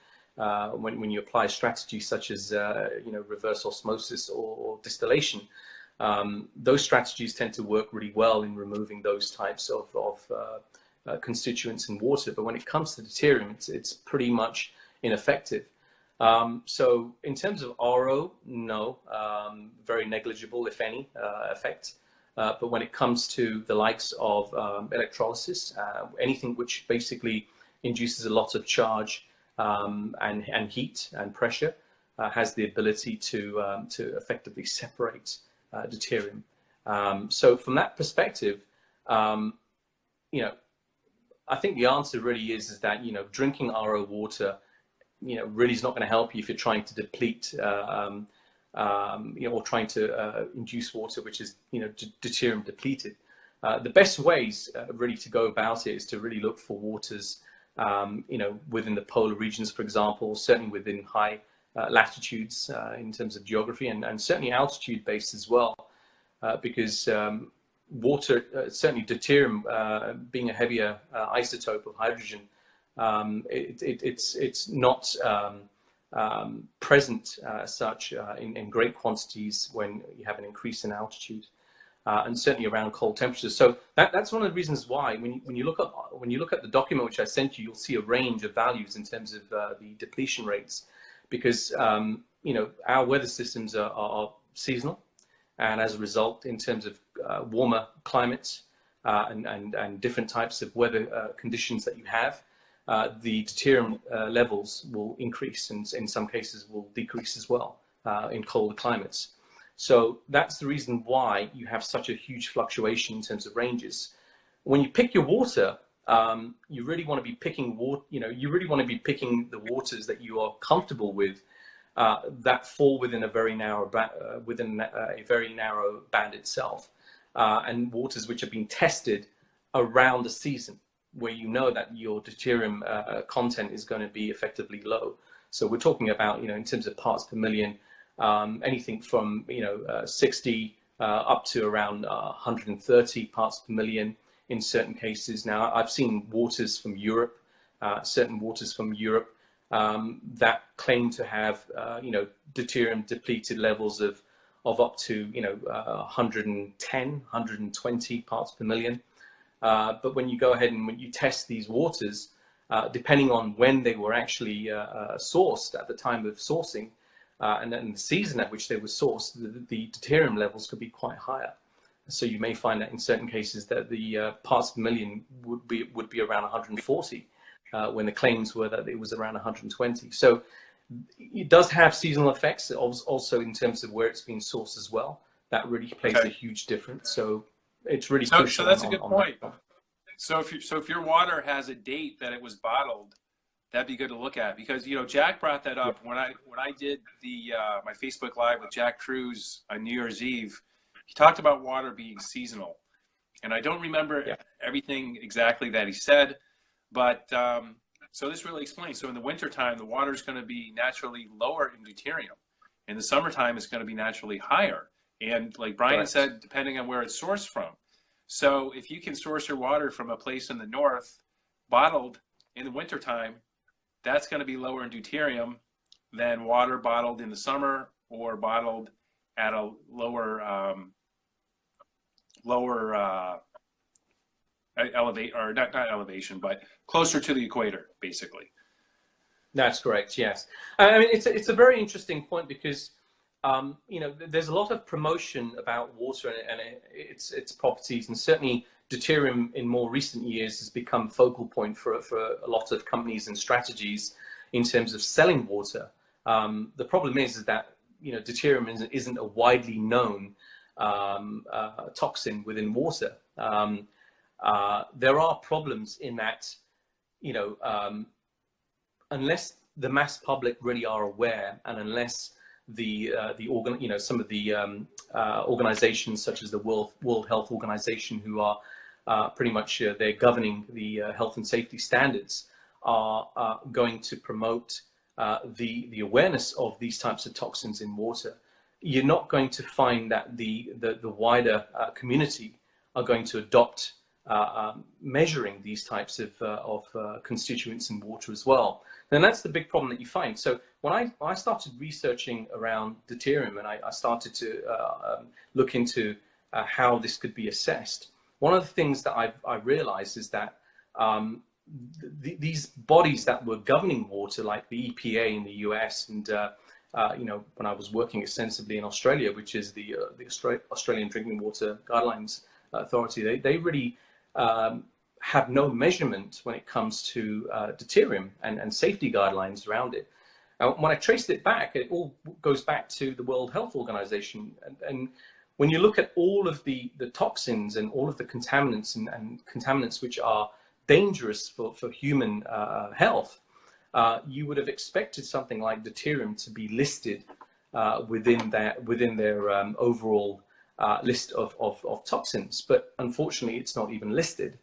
when you apply strategies such as reverse osmosis or distillation. Those strategies tend to work really well in removing those types of constituents in water, but when it comes to deuterium, it's pretty much ineffective. So in terms of RO, no, very negligible, if any, effect. But when it comes to the likes of electrolysis, anything which basically induces a lot of charge and heat and pressure, has the ability to effectively separate deuterium. So from that perspective, I think the answer really is that drinking RO water really is not going to help you if you're trying to deplete or trying to induce water which is deuterium depleted. The best ways really to go about it is to really look for waters within the polar regions, for example, certainly within high latitudes in terms of geography, and certainly altitude based as well, because water, certainly deuterium, being a heavier isotope of hydrogen, it's not present as such in great quantities when you have an increase in altitude, and certainly around cold temperatures. So that's one of the reasons why when you look at the document which I sent you, you'll see a range of values in terms of the depletion rates, because our weather systems are seasonal, and as a result, in terms of warmer climates and different types of weather conditions that you have, the deuterium levels will increase, and in some cases will decrease as well in colder climates. So that's the reason why you have such a huge fluctuation in terms of ranges. When you pick your water, you really want to be picking water. You really want to be picking the waters that you are comfortable with, that fall within a very narrow within a very narrow band itself, and waters which have been tested around the season, where you know that your deuterium content is going to be effectively low. So we're talking about, in terms of parts per million, anything from 60 up to around 130 parts per million in certain cases. Now, I've seen waters from Europe, certain waters from Europe that claim to have deuterium depleted levels of up to 110, 120 parts per million. But when you go ahead and when you test these waters, depending on when they were actually sourced at the time of sourcing, and then the season at which they were sourced, the deuterium levels could be quite higher. So you may find that in certain cases that the parts per million would be around 140, when the claims were that it was around 120. So it does have seasonal effects, also in terms of where it's being sourced as well. That really plays a huge difference. So it's really crucial. So that's a good point. So if your water has a date that it was bottled, that'd be good to look at, because Jack brought that up when I did the my Facebook Live with Jack Cruz on New Year's Eve. He talked about water being seasonal, and I don't remember everything exactly that he said, but so this really explains. So in the wintertime, the water is going to be naturally lower in deuterium. In the summertime, it's going to be naturally higher. And like Brian said, depending on where it's sourced from. So if you can source your water from a place in the north, bottled in the wintertime, that's going to be lower in deuterium than water bottled in the summer or bottled at a lower elevate, or not elevation, but closer to the equator, basically. That's correct. Yes, I mean it's a very interesting point, because there's a lot of promotion about water and its properties, and certainly deuterium in more recent years has become focal point for a lot of companies and strategies in terms of selling water. The problem is that deuterium isn't a widely known toxin within water. There are problems in that, unless the mass public really are aware, and unless some of the organizations such as the World Health Organization, who are pretty much they're governing the health and safety standards, are going to promote the awareness of these types of toxins in water, you're not going to find that the wider community are going to adopt measuring these types of constituents in water as well. And that's the big problem that you find. So when I started researching around deuterium, and I started to look into how this could be assessed, one of the things that I realized is that these bodies that were governing water, like the EPA in the US, and when I was working extensively in Australia, which is the Australian Drinking Water Guidelines Authority, they really have no measurement when it comes to deuterium and safety guidelines around it. When I traced it back, it all goes back to the World Health Organization. And when you look at all of the toxins and all of the contaminants and contaminants which are dangerous for human health, you would have expected something like deuterium to be listed within their overall list of toxins, but unfortunately it's not even listed.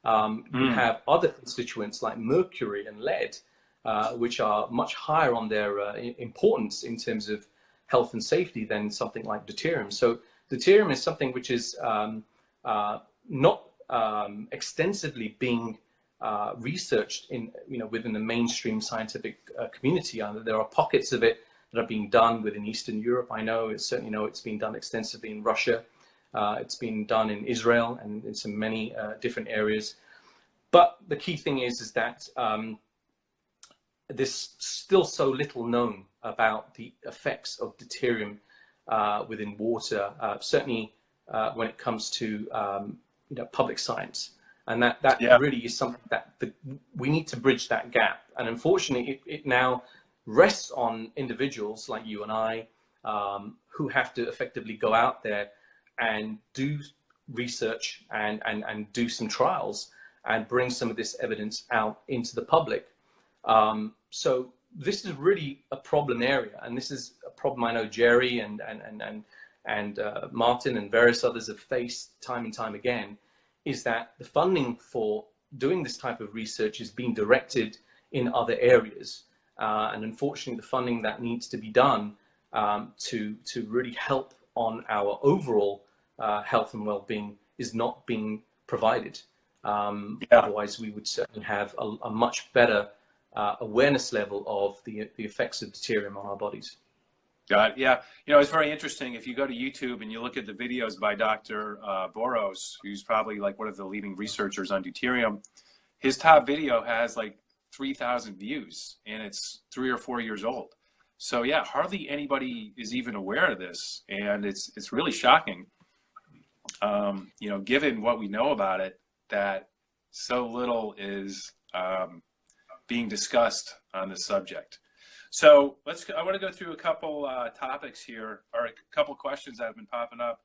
You have other constituents like mercury and lead, which are much higher on their importance in terms of health and safety than something like deuterium. So deuterium is something which is not extensively being researched within the mainstream scientific community. There are pockets of it that are being done within Eastern Europe. I certainly know it's been done extensively in Russia. It's been done in Israel and in some many different areas. But the key thing is that there's still so little known about the effects of deuterium within water, certainly when it comes to public science. And that really is something that we need to bridge that gap. And unfortunately, it now rests on individuals like you and I, who have to effectively go out there and do research and do some trials and bring some of this evidence out into the public. So this is really a problem area, and this is a problem I know Jerry and Martin and various others have faced time and time again, is that the funding for doing this type of research is being directed in other areas. And unfortunately, the funding that needs to be done to really help on our overall health and well-being is not being provided. Otherwise, we would certainly have a much better awareness level of the effects of deuterium on our bodies. Got it. Yeah. You know, it's very interesting. If you go to YouTube and you look at the videos by Dr. Boros, who's probably like one of the leading researchers on deuterium, his top video has like 3,000 views, and it's 3 or 4 years old. So yeah, hardly anybody is even aware of this, and it's really shocking. You know, given what we know about it, that so little is being discussed on this subject. So I want to go through a couple topics here, or a couple questions that have been popping up.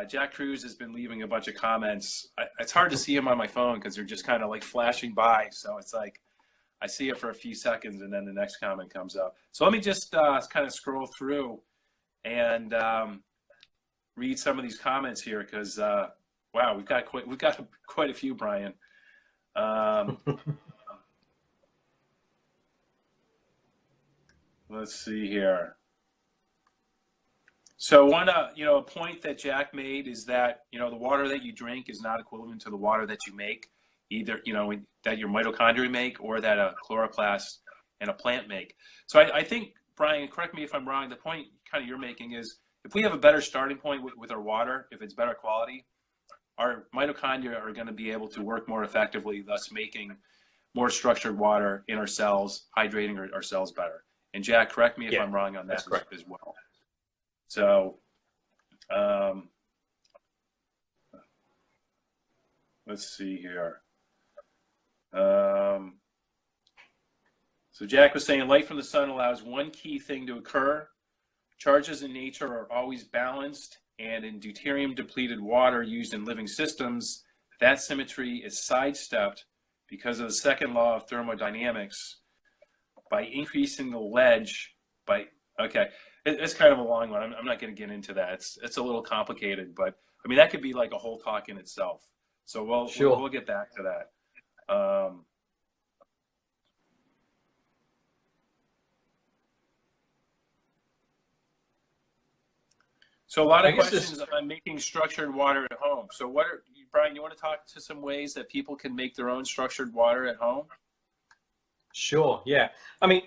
Jack Cruz has been leaving a bunch of comments. It's hard to see them on my phone because they're just kind of like flashing by. So it's like, I see it for a few seconds and then the next comment comes up. So let me just kind of scroll through and read some of these comments here, because wow, we've got quite a few, Brian. Let's see here. So one, a point that Jack made is that, the water that you drink is not equivalent to the water that you make, either, that your mitochondria make or that a chloroplast and a plant make. So I think, Brian, correct me if I'm wrong, the point kind of you're making is if we have a better starting point with our water, if it's better quality, our mitochondria are going to be able to work more effectively, thus making more structured water in our cells, hydrating our cells better. And Jack, correct me if I'm wrong on that as well. So let's see here. So Jack was saying light from the sun allows one key thing to occur. Charges in nature are always balanced, and in deuterium depleted water used in living systems, that symmetry is sidestepped because of the second law of thermodynamics by increasing the ledge by, okay, it's kind of a long one. I'm not going to get into that. It's a little complicated, but I mean, that could be like a whole talk in itself. So we'll get back to that. So a lot of questions on making structured water at home. So Brian, you want to talk to some ways that people can make their own structured water at home? Sure, yeah. I mean,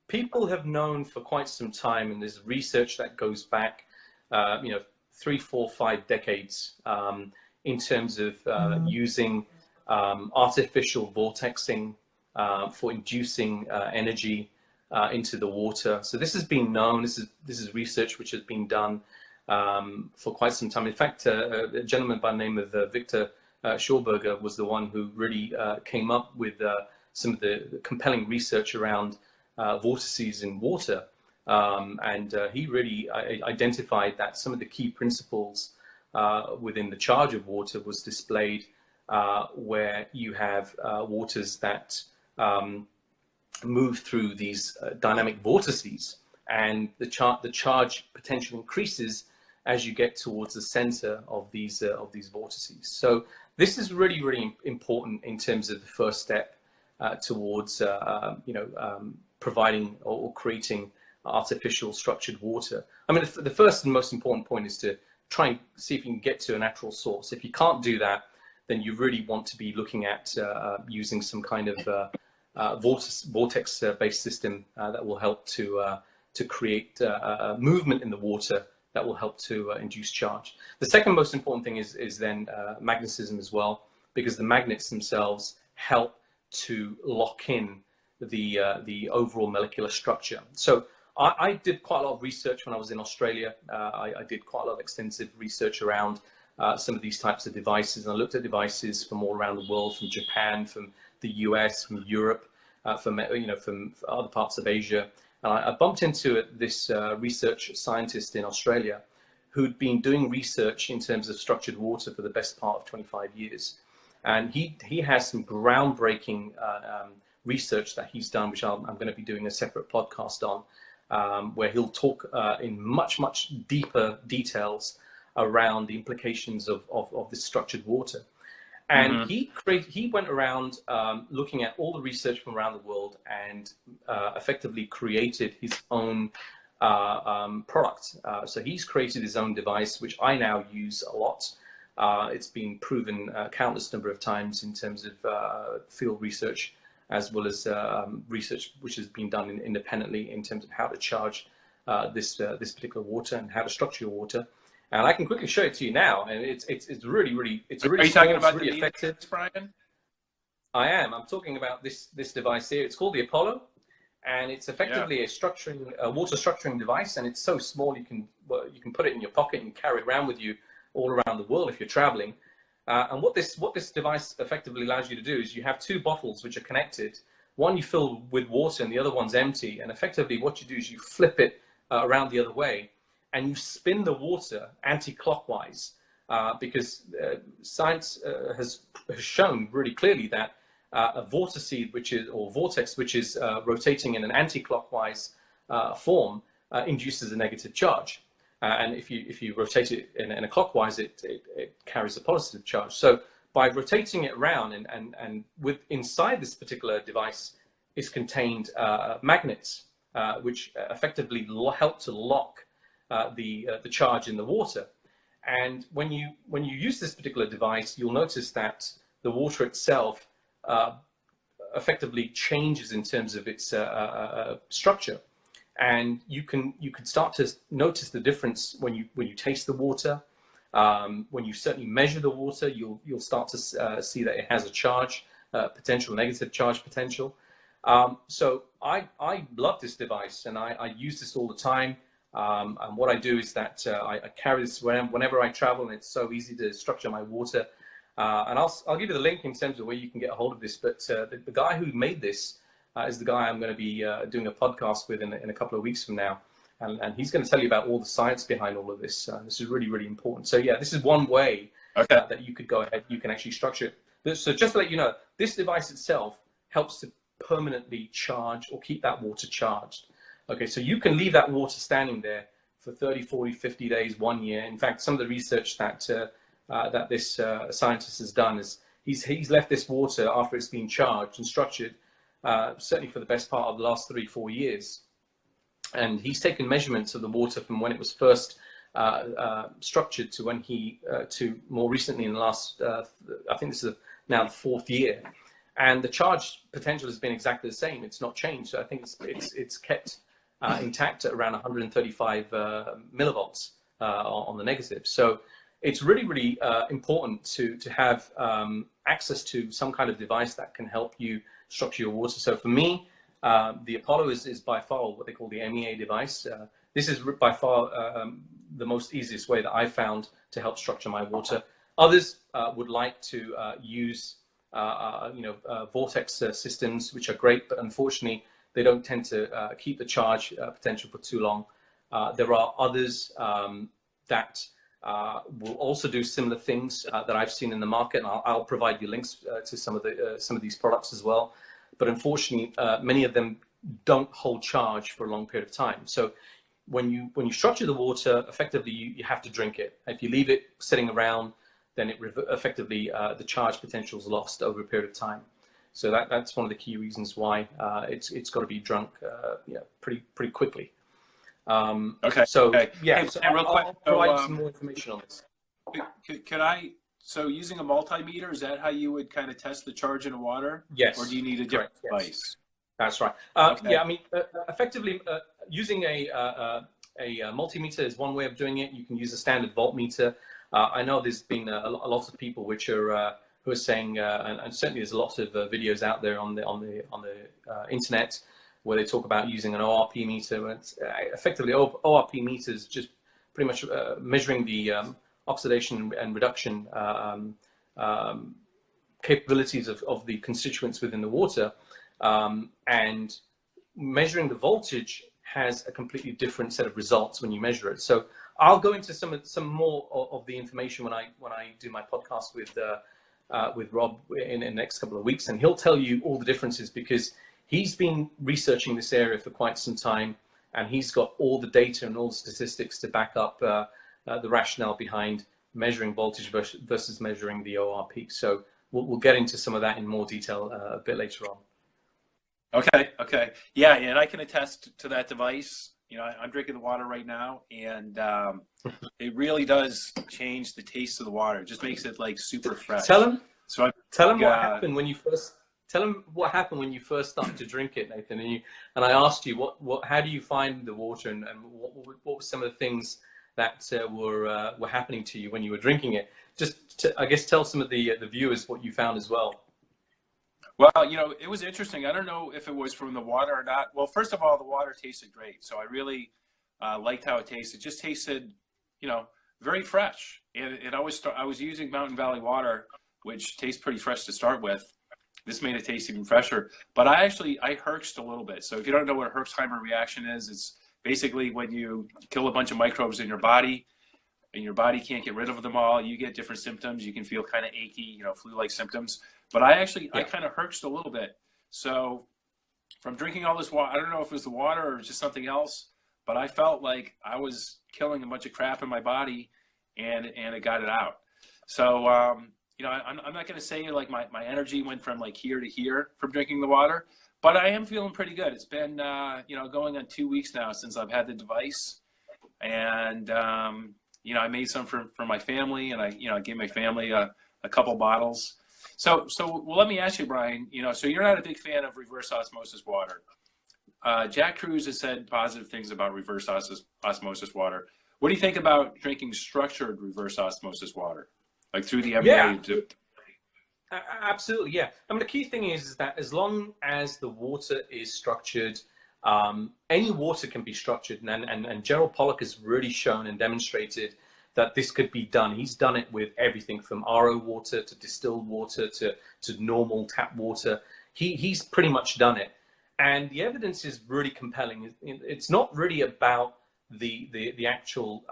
people have known for quite some time, and there's research that goes back, 3, 4, 5 decades in terms of using artificial vortexing for inducing energy into the water. So this has been known. This is research which has been done for quite some time. In fact, a gentleman by the name of Victor Schauberger was the one who really came up with some of the compelling research around vortices in water. And he really identified that some of the key principles within the charge of water was displayed where you have waters that move through these dynamic vortices, and the charge potential increases as you get towards the center of these vortices. So this is really, really important in terms of the first step towards providing or creating artificial structured water. I mean, the first and most important point is to try and see if you can get to a natural source. If you can't do that, then you really want to be looking at using some kind of vortex-based system that will help to create movement in the water that will help to induce charge. The second most important thing is then magnetism as well, because the magnets themselves help to lock in the overall molecular structure. So I did quite a lot of research when I was in Australia. I did quite a lot of extensive research around some of these types of devices, and I looked at devices from all around the world, from Japan, from the US, from Europe, from other parts of Asia. And I bumped into this research scientist in Australia who'd been doing research in terms of structured water for the best part of 25 years. And he has some groundbreaking research that he's done, which I'm going to be doing a separate podcast on, where he'll talk in much deeper details around the implications of this structured water. And he went around looking at all the research from around the world and effectively created his own product. So he's created his own device, which I now use a lot. It's been proven countless number of times in terms of field research, as well as research which has been done independently in terms of how to charge this particular water and how to structure your water. And I can quickly show it to you now, and it's really Are you talking about really the effective, Brian? I am. I'm talking about this device here. It's called the Apollo, and it's effectively a water structuring device, and it's so small you can put it in your pocket and carry it around with you all around the world if you're traveling. And what this device effectively allows you to do is you have two bottles which are connected. One you fill with water, and the other one's empty. And effectively, what you do is you flip it around the other way, and you spin the water anti-clockwise, because science has shown really clearly that a vortex which is rotating in an anti-clockwise form induces a negative charge, and if you rotate it in a clockwise, it carries a positive charge. So by rotating it around and with inside this particular device is contained magnets which effectively help to lock the charge in the water. And when you use this particular device, you'll notice that the water itself effectively changes in terms of its structure, and you can start to notice the difference when you taste the water. When you certainly measure the water, you'll start to see that it has a charge potential, negative charge potential. So I love this device, and I use this all the time. And what I do is that I carry this whenever I travel, and it's so easy to structure my water. And I'll give you the link in terms of where you can get a hold of this. But the guy who made this is the guy I'm going to be doing a podcast with in a couple of weeks from now. And he's going to tell you about all the science behind all of this. This is really, really important. So yeah, this is one way that you could go ahead. You can actually structure it. So just to let you know, this device itself helps to permanently charge or keep that water charged. Okay, so you can leave that water standing there for 30, 40, 50 days, 1 year. In fact, some of the research that that this scientist has done is he's left this water after it's been charged and structured, certainly for the best part of the last 3-4 years. And he's taken measurements of the water from when it was first structured to when to more recently in the last, I think this is now the 4th year. And the charge potential has been exactly the same. It's not changed. So I think it's kept intact at around 135 millivolts on the negative. So it's really, really important to have access to some kind of device that can help you structure your water. So for me, the Apollo is by far what they call the MEA device. This is by far the most easiest way that I found to help structure my water. Others would like to use vortex systems, which are great, but unfortunately they don't tend to keep the charge potential for too long. There are others that will also do similar things that I've seen in the market, and I'll provide you links to some of these products as well. But unfortunately, many of them don't hold charge for a long period of time. So when you structure the water, effectively you have to drink it. If you leave it sitting around, then it effectively the charge potential is lost over a period of time. So that's one of the key reasons why it's got to be drunk pretty quickly. Okay. So okay. yeah, Hey, so real quick, I'll provide some more information on this. Could I? So using a multimeter, is that how you would kind of test the charge in the water? Yes. Or do you need a different device? Yes. That's right. Okay. Yeah, I mean, effectively using a multimeter is one way of doing it. You can use a standard voltmeter. I know there's been a lot of people which are who are saying, and certainly there's a lot of videos out there on the internet where they talk about using an ORP meter. It's, effectively, ORP meters just pretty much measuring the oxidation and reduction capabilities of the constituents within the water, and measuring the voltage has a completely different set of results when you measure it. So I'll go into some more of the information when I do my podcast with with Rob in the next couple of weeks, and he'll tell you all the differences because he's been researching this area for quite some time, and he's got all the data and all the statistics to back up the rationale behind measuring voltage versus measuring the ORP. So we'll get into some of that in more detail a bit later on. Okay. Yeah, and I can attest to that device. You know, I'm drinking the water right now, and it really does change the taste of the water. It just makes it like super fresh. Tell him what happened when you first. Tell him what happened when you first started to drink it, Nathan. And I asked you how do you find the water, and what were some of the things that were happening to you when you were drinking it? Just to, I guess, tell some of the viewers what you found as well. Well, you know, it was interesting. I don't know if it was from the water or not. Well, first of all, the water tasted great. So I really liked how it tasted. It just tasted, you know, very fresh. And I was using Mountain Valley water, which tastes pretty fresh to start with. This made it taste even fresher. But I herxed a little bit. So if you don't know what a Herxheimer reaction is, it's basically when you kill a bunch of microbes in your body and your body can't get rid of them all, you get different symptoms. You can feel kind of achy, you know, flu-like symptoms. But I kind of herxed a little bit. So from drinking all this water, I don't know if it was the water or just something else, but I felt like I was killing a bunch of crap in my body, and it got it out. So, you know, I'm not going to say like my energy went from like here to here from drinking the water, but I am feeling pretty good. It's been, you know, going on 2 weeks now since I've had the device, and, you know, I made some for my family, and I gave my family a couple bottles. So well, let me ask you, Brian, you know, so you're not a big fan of reverse osmosis water. Jack Cruz has said positive things about reverse osmosis water. What do you think about drinking structured reverse osmosis water, like through the MEA? Yeah, absolutely. Yeah. I mean, the key thing is that as long as the water is structured, any water can be structured. And Gerald Pollack has really shown and demonstrated that this could be done. He's done it with everything from RO water to distilled water to normal tap water. He's pretty much done it. And the evidence is really compelling. It's not really about the actual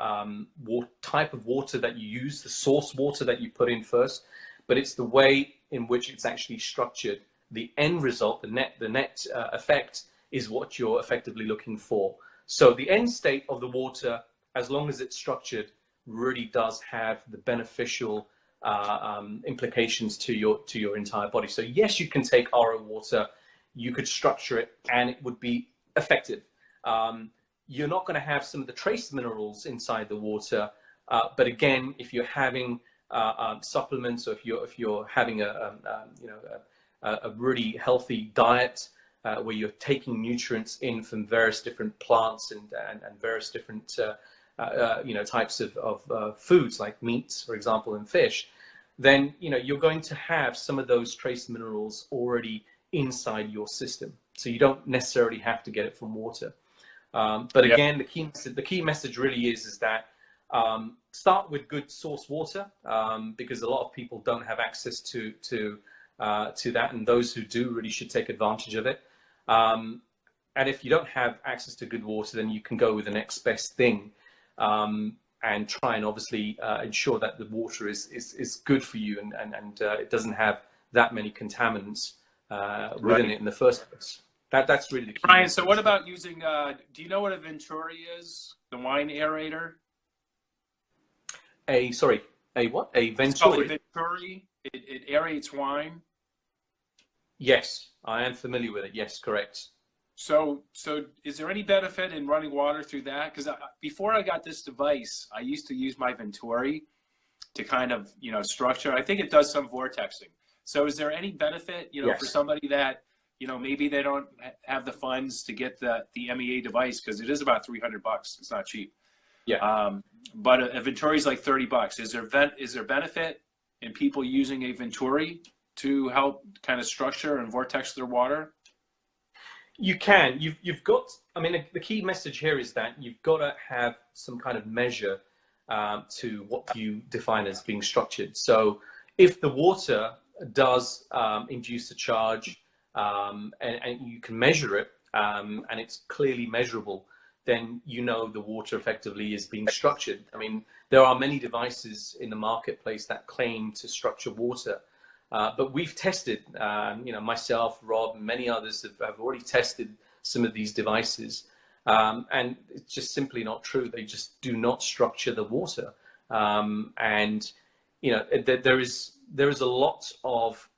type of water that you use, the source water that you put in first, but it's the way in which it's actually structured. The end result, the net effect is what you're effectively looking for. So the end state of the water, as long as it's structured, really does have the beneficial implications to your entire body. So yes, you can take RO water, you could structure it, and it would be effective. You're not going to have some of the trace minerals inside the water, but again, if you're having supplements, or if you're having a really healthy diet where you're taking nutrients in from various different plants and various different types of foods like meats, for example, and fish, then you're going to have some of those trace minerals already inside your system. So you don't necessarily have to get it from water. But again, the key message really is that start with good source water, because a lot of people don't have access to that, and those who do really should take advantage of it. And if you don't have access to good water, then you can go with the next best thing, and try and obviously ensure that the water is good for you, and it doesn't have that many contaminants within it in the first place. That's really the key. Brian, so what about using, do you know what a Venturi is? The wine aerator? A what? A Venturi? It's called a Venturi. It aerates wine. Yes, I am familiar with it. Yes, correct. So is there any benefit in running water through that? Because before I got this device, I used to use my Venturi to kind of, structure. I think it does some vortexing. So is there any benefit, Yes. for somebody that, maybe they don't have the funds to get the MEA device, because it is about $300. It's not cheap. Yeah. But a Venturi is like $30. Is there benefit in people using a Venturi to help kind of structure and vortex their water? You can. You've got. I mean, the key message here is that you've got to have some kind of measure to what you define as being structured. So, if the water does induce a charge, and you can measure it, and it's clearly measurable, then the water effectively is being structured. I mean, there are many devices in the marketplace that claim to structure water, But we've tested, myself, Rob, and many others have already tested some of these devices. And it's just simply not true. They just do not structure the water. There is a lot of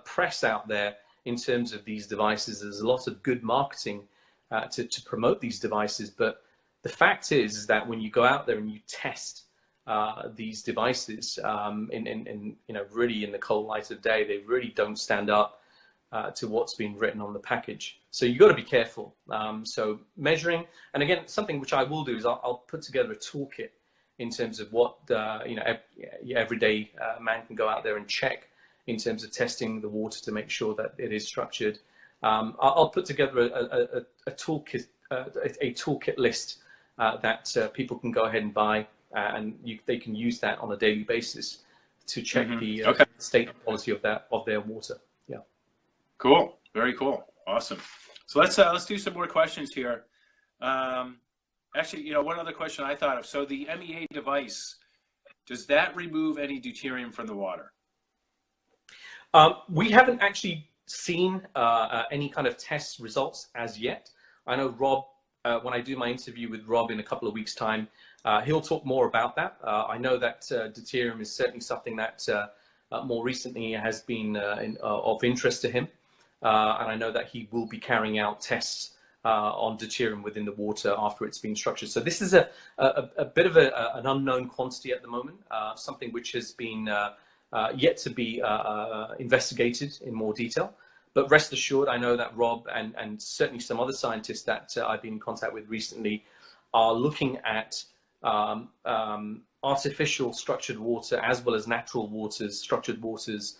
press out there in terms of these devices. There's a lot of good marketing to promote these devices, but the fact is that when you go out there and you test these devices really in the cold light of day, they really don't stand up to what's been written on the package. So you've got to be careful. So measuring, and again, something which I will do is I'll put together a toolkit in terms of what everyday man can go out there and check in terms of testing the water to make sure that it is structured. I'll put together a toolkit list that people can go ahead and buy, and they can use that on a daily basis to check the state and quality of their water. Yeah. Cool. Very cool. Awesome. So let's do some more questions here. Actually, one other question I thought of. So the MEA device, does that remove any deuterium from the water? We haven't actually seen any kind of test results as yet. I know Rob, when I do my interview with Rob in a couple of weeks' time, he'll talk more about that. I know that deuterium is certainly something that more recently has been of interest to him. And I know that he will be carrying out tests on deuterium within the water after it's been structured. So this is a bit of an unknown quantity at the moment, something which has been yet to be investigated in more detail. But rest assured, I know that Rob and certainly some other scientists that I've been in contact with recently are looking at artificial structured water as well as natural waters, structured waters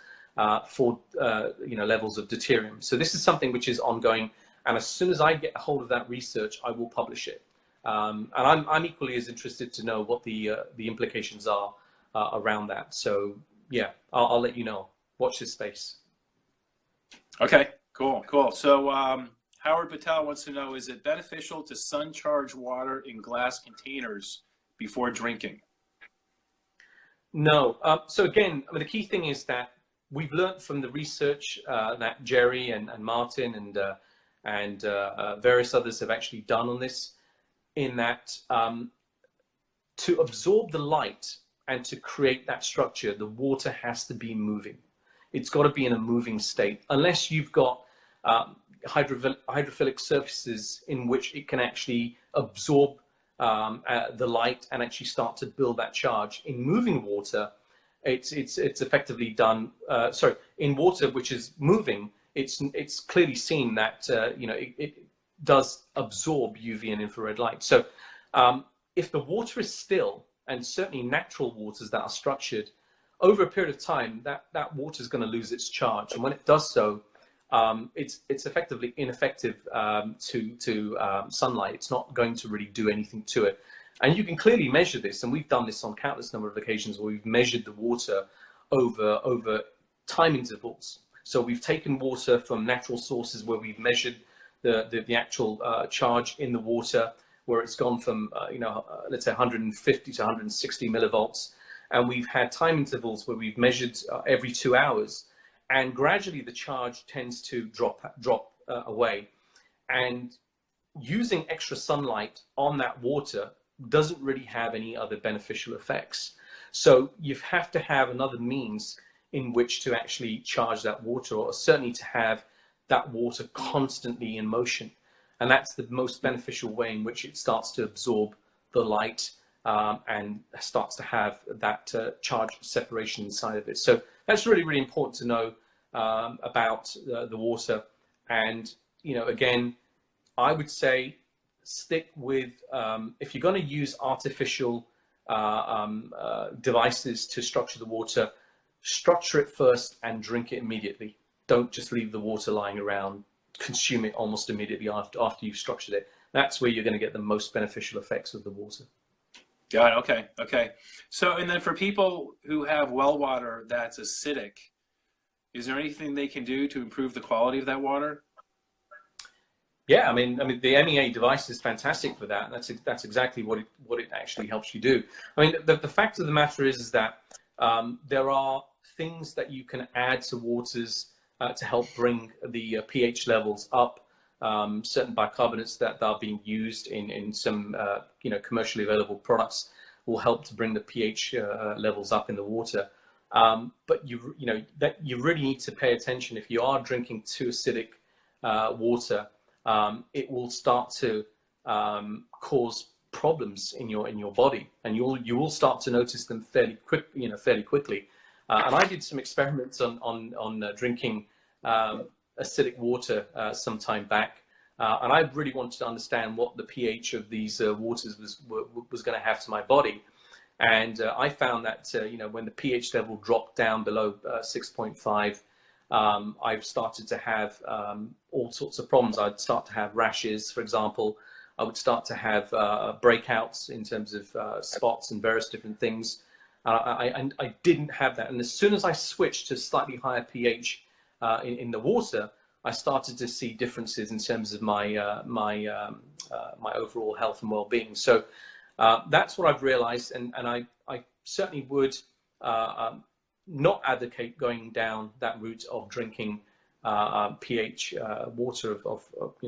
for levels of deuterium. So this is something which is ongoing, and as soon as I get a hold of that research, I will publish it. And I'm equally as interested to know what the implications are around that. So yeah, I'll let you know. Watch this space. Okay, cool. So Howard Patel wants to know, is it beneficial to sun charge water in glass containers before drinking? No. So again, the key thing is that we've learned from the research that Jerry and Martin and various others have actually done on this, in that to absorb the light and to create that structure, the water has to be moving. It's got to be in a moving state, unless you've got hydrophilic surfaces in which it can actually absorb the light and actually start to build that charge. In moving water, it's effectively done. In water which is moving, it's clearly seen that it does absorb UV and infrared light. So if the water is still, and certainly natural waters that are structured, over a period of time, that water is going to lose its charge, and when it does so, it's effectively ineffective to sunlight. It's not going to really do anything to it, and you can clearly measure this. And we've done this on countless number of occasions where we've measured the water over time intervals. So we've taken water from natural sources where we've measured the actual charge in the water, where it's gone from let's say 150 to 160 millivolts. And we've had time intervals where we've measured every 2 hours, and gradually the charge tends to drop away. And using extra sunlight on that water doesn't really have any other beneficial effects. So you have to have another means in which to actually charge that water, or certainly to have that water constantly in motion. And that's the most beneficial way in which it starts to absorb the light and starts to have that charge separation inside of it. So that's really, really important to know about the water. And, again, I would say stick with, if you're going to use artificial devices to structure the water, structure it first and drink it immediately. Don't just leave the water lying around. Consume it almost immediately after you've structured it. That's where you're going to get the most beneficial effects of the water. Got it. Okay. So, and then for people who have well water that's acidic, is there anything they can do to improve the quality of that water? Yeah, I mean, the MEA device is fantastic for that. That's exactly what it actually helps you do. I mean, the fact of the matter is that There are things that you can add to waters to help bring the pH levels up. Certain bicarbonates that are being used in some commercially available products will help to bring the pH levels up in the water. But you really need to pay attention. If you are drinking too acidic water, it will start to cause problems in your body, and you will start to notice them fairly quickly. And I did some experiments on drinking acidic water some time back, and I really wanted to understand what the pH of these waters was going to have to my body. And I found that when the pH level dropped down below 6.5, I've started to have all sorts of problems. I'd start to have rashes, for example. I would start to have breakouts in terms of spots and various different things. I didn't have that. And as soon as I switched to slightly higher pH in the water, I started to see differences in terms of my my overall health and well-being. So that's what I've realized, and I certainly would not advocate going down that route of drinking pH water of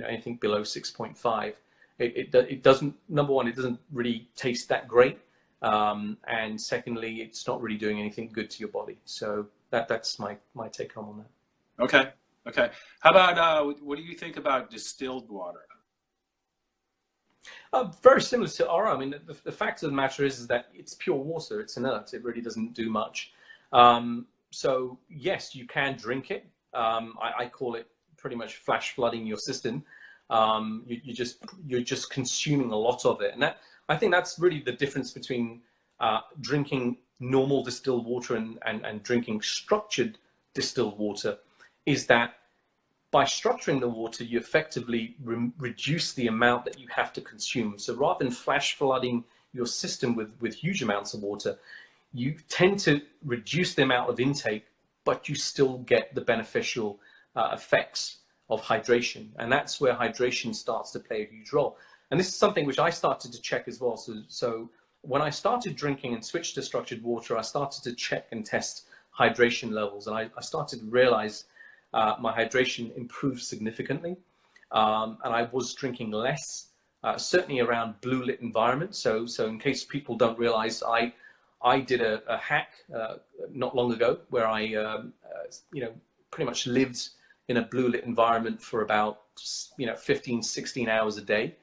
anything below 6.5. It doesn't, number one, it doesn't really taste that great, and secondly, it's not really doing anything good to your body. So that's my take home on that. Okay. How about what do you think about distilled water? Very similar to Aura. I mean, the fact of the matter is that it's pure water. It's inert. It really doesn't do much. So yes, you can drink it. I call it pretty much flash flooding your system. You're just consuming a lot of it, and I think that's really the difference between drinking normal distilled water and drinking structured distilled water, is that by structuring the water, you effectively reduce the amount that you have to consume. So rather than flash flooding your system with huge amounts of water, you tend to reduce the amount of intake, but you still get the beneficial effects of hydration. And that's where hydration starts to play a huge role. And this is something which I started to check as well. So when I started drinking and switched to structured water, I started to check and test hydration levels. And I started to realize my hydration improved significantly. And I was drinking less, certainly around blue lit environments. So in case people don't realize, I did a hack not long ago where I pretty much lived in a blue lit environment for about 15, 16 hours a day.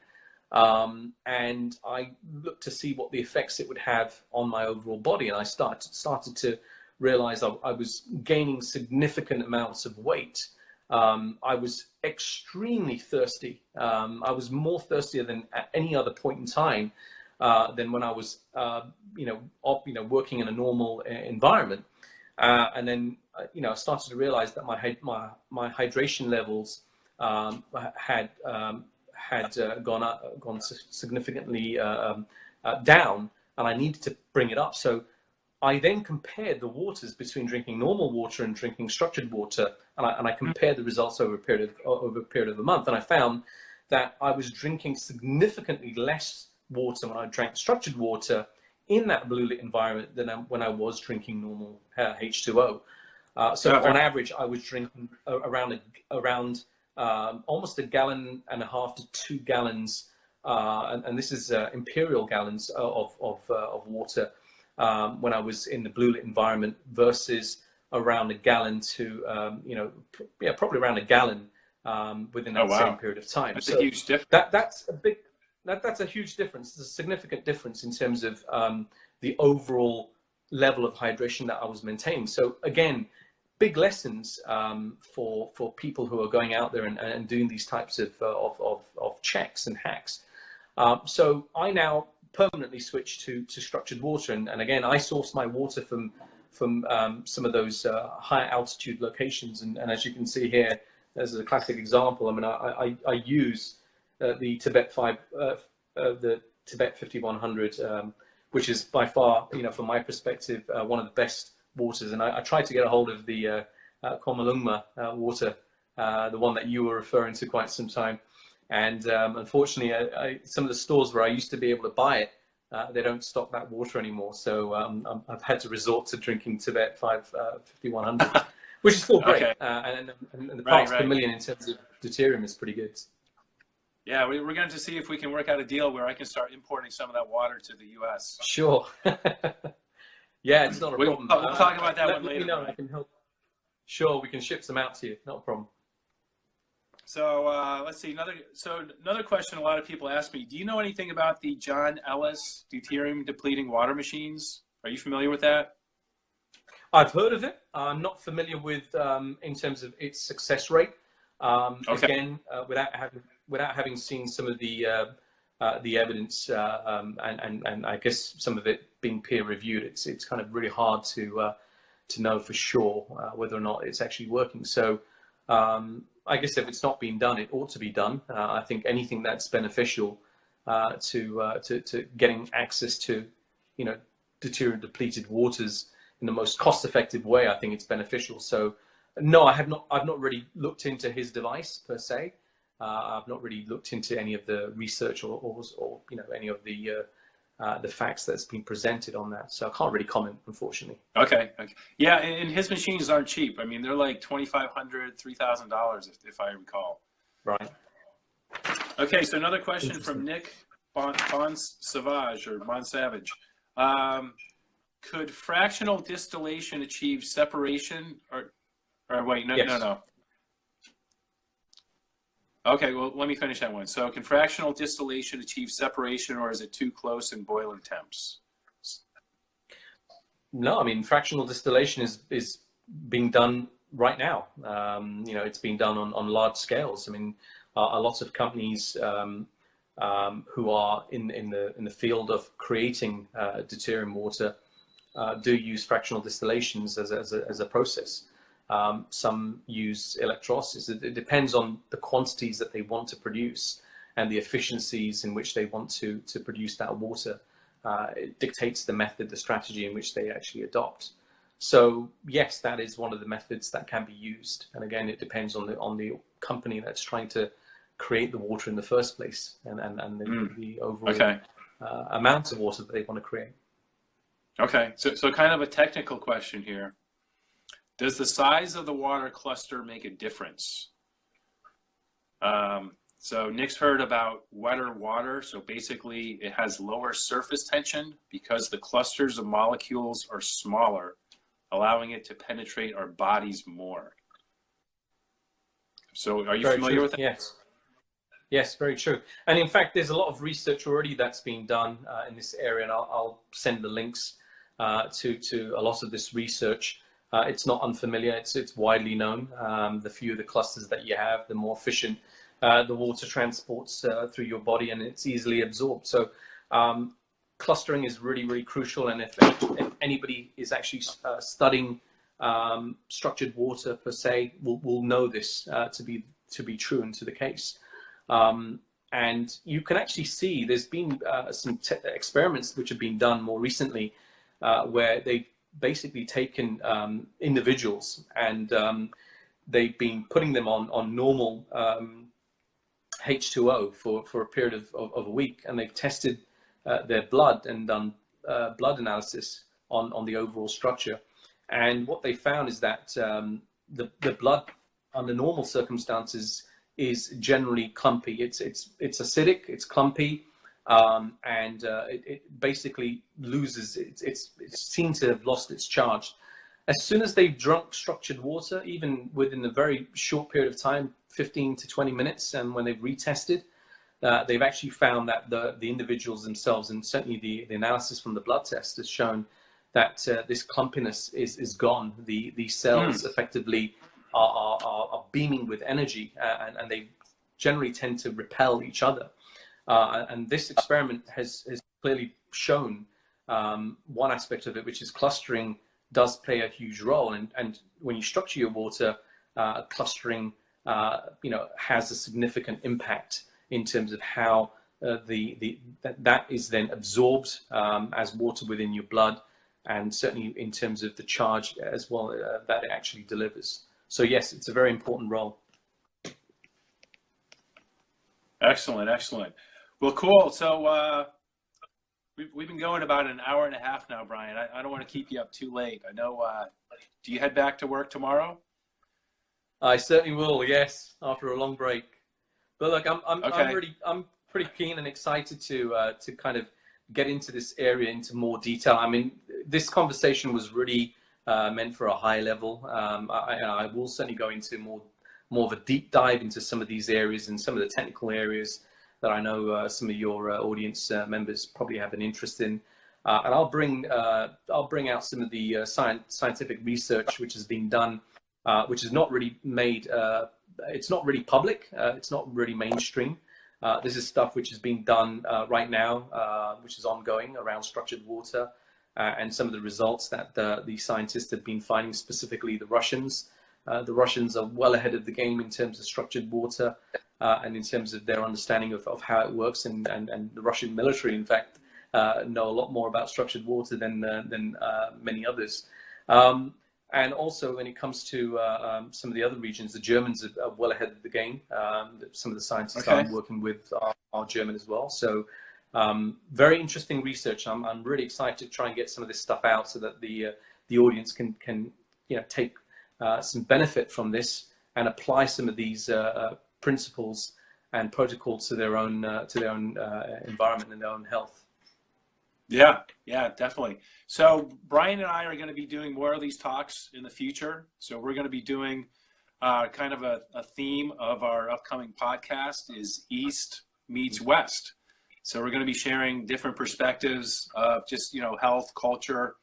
And I looked to see what the effects it would have on my overall body. And I started to realize I was gaining significant amounts of weight. I was extremely thirsty. I was more thirstier than at any other point in time than when I was, working in a normal environment. And then, I started to realize that my hydration levels had gone significantly down, and I needed to bring it up. So I then compared the waters between drinking normal water and drinking structured water, and I compared the results over a period of a month, and I found that I was drinking significantly less water when I drank structured water in that blue lit environment than when I was drinking normal H2O. So on average, I was drinking around almost 1.5 gallons to 2 gallons, and this is imperial gallons of water when I was in the blue lit environment, versus around 1 gallon to probably around 1 gallon within that same period of time. That's a huge difference. That's a huge difference. It's a significant difference in terms of the overall level of hydration that I was maintaining. So again, big lessons for people who are going out there and doing these types of checks and hacks. So I now permanently switched to structured water, and again, I source my water from some of those higher altitude locations, and as you can see here, there's a classic example. I mean, I use the Tibet 5100, which is by far, from my perspective, one of the best waters. And I tried to get a hold of the Komalungma water, the one that you were referring to quite some time. And unfortunately, some of the stores where I used to be able to buy it they don't stock that water anymore. So I've had to resort to drinking Tibet 5100, which is still great. Okay. And the parts per million in terms of deuterium is pretty good. Yeah, we're going to see if we can work out a deal where I can start importing some of that water to the U.S. Sure. Yeah, it's not a problem. We'll talk about that one later. Let me know. I can help. Sure, we can ship some out to you. Not a problem. So let's see. Another question a lot of people ask me, do you know anything about the John Ellis deuterium depleting water machines? Are you familiar with that? I've heard of it. I'm not familiar with in terms of its success rate. Okay. Again, without having seen some of the evidence and I guess some of it being peer reviewed, it's kind of really hard to know for sure whether or not it's actually working. So I guess if it's not being done, it ought to be done. I think anything that's beneficial to getting access to, deuterium depleted waters in the most cost-effective way, I think it's beneficial. So no, I've not really looked into his device per se. I've not really looked into any of the research or any of the facts that's been presented on that. So I can't really comment, unfortunately. Okay. Yeah, and his machines aren't cheap. I mean, they're like $2,500, $3,000 if I recall. Right. Okay, so another question from Nick Savage. Could fractional distillation achieve separation or wait, no, yes. No. Okay, well, let me finish that one. So can fractional distillation achieve separation, or is it too close in boiling temps? No, I mean, fractional distillation is being done right now. It's being done on large scales. I mean, a lot of companies who are in the field of creating deuterium water do use fractional distillations as a process. Some use electrolysis. It depends on the quantities that they want to produce and the efficiencies in which they want to produce that water. It dictates the method, the strategy in which they actually adopt. So yes, that is one of the methods that can be used. And again, it depends on the company that's trying to create the water in the first place and the overall amount of water that they want to create. Okay, so kind of a technical question here. Does the size of the water cluster make a difference? So Nick's heard about wetter water. So basically it has lower surface tension because the clusters of molecules are smaller, allowing it to penetrate our bodies more. So are you familiar with that? Yes. Yes, very true. And in fact, there's a lot of research already that's been done in this area, and I'll send the links to a lot of this research. It's not unfamiliar. It's widely known. The fewer the clusters that you have, the more efficient the water transports through your body, and it's easily absorbed. So clustering is really, really crucial. And if anybody is actually studying structured water per se, will know this to be true and to the case. And you can actually see there's been some experiments which have been done more recently where they've basically taken individuals and they've been putting them on normal H2O for a period of a week, and they've tested their blood and done blood analysis on the overall structure. And what they found is that the blood under normal circumstances is generally clumpy. It's acidic, it's clumpy, and it basically loses, it's seen to have lost its charge. As soon as they've drunk structured water, even within a very short period of time, 15 to 20 minutes, and when they've retested, they've actually found that the individuals themselves, and certainly the analysis from the blood test has shown that this clumpiness is gone. The cells effectively are beaming with energy, and they generally tend to repel each other. And this experiment has clearly shown one aspect of it, which is clustering does play a huge role. And when you structure your water, clustering has a significant impact in terms of how that is then absorbed as water within your blood, and certainly in terms of the charge as well that it actually delivers. So yes, it's a very important role. Excellent, excellent. Well, cool. So we've been going about an hour and a half now, Brian. I don't want to keep you up too late. I know, do you head back to work tomorrow? I certainly will, yes, after a long break. But look, Okay. I'm pretty keen and excited to kind of get into this area into more detail. I mean, this conversation was really meant for a high level. I will certainly go into more of a deep dive into some of these areas and some of the technical areas that I know some of your audience members probably have an interest in. And I'll bring out some of the scientific research which has been done, which is not really made. It's not really public. It's not really mainstream. This is stuff which is being done right now, which is ongoing around structured water, and some of the results that the scientists have been finding, specifically the Russians. The Russians are well ahead of the game in terms of structured water and in terms of their understanding of how it works. And the Russian military, in fact, know a lot more about structured water than many others. And also when it comes to some of the other regions, the Germans are well ahead of the game. Some of the scientists Okay. I'm working with are German as well. So very interesting research. I'm really excited to try and get some of this stuff out so that the audience can take some benefit from this and apply some of these principles and protocols to their own environment and their own health. Yeah, definitely. So Brian and I are going to be doing more of these talks in the future. So we're going to be doing kind of a theme of our upcoming podcast is East meets West. So we're going to be sharing different perspectives of just, health, culture.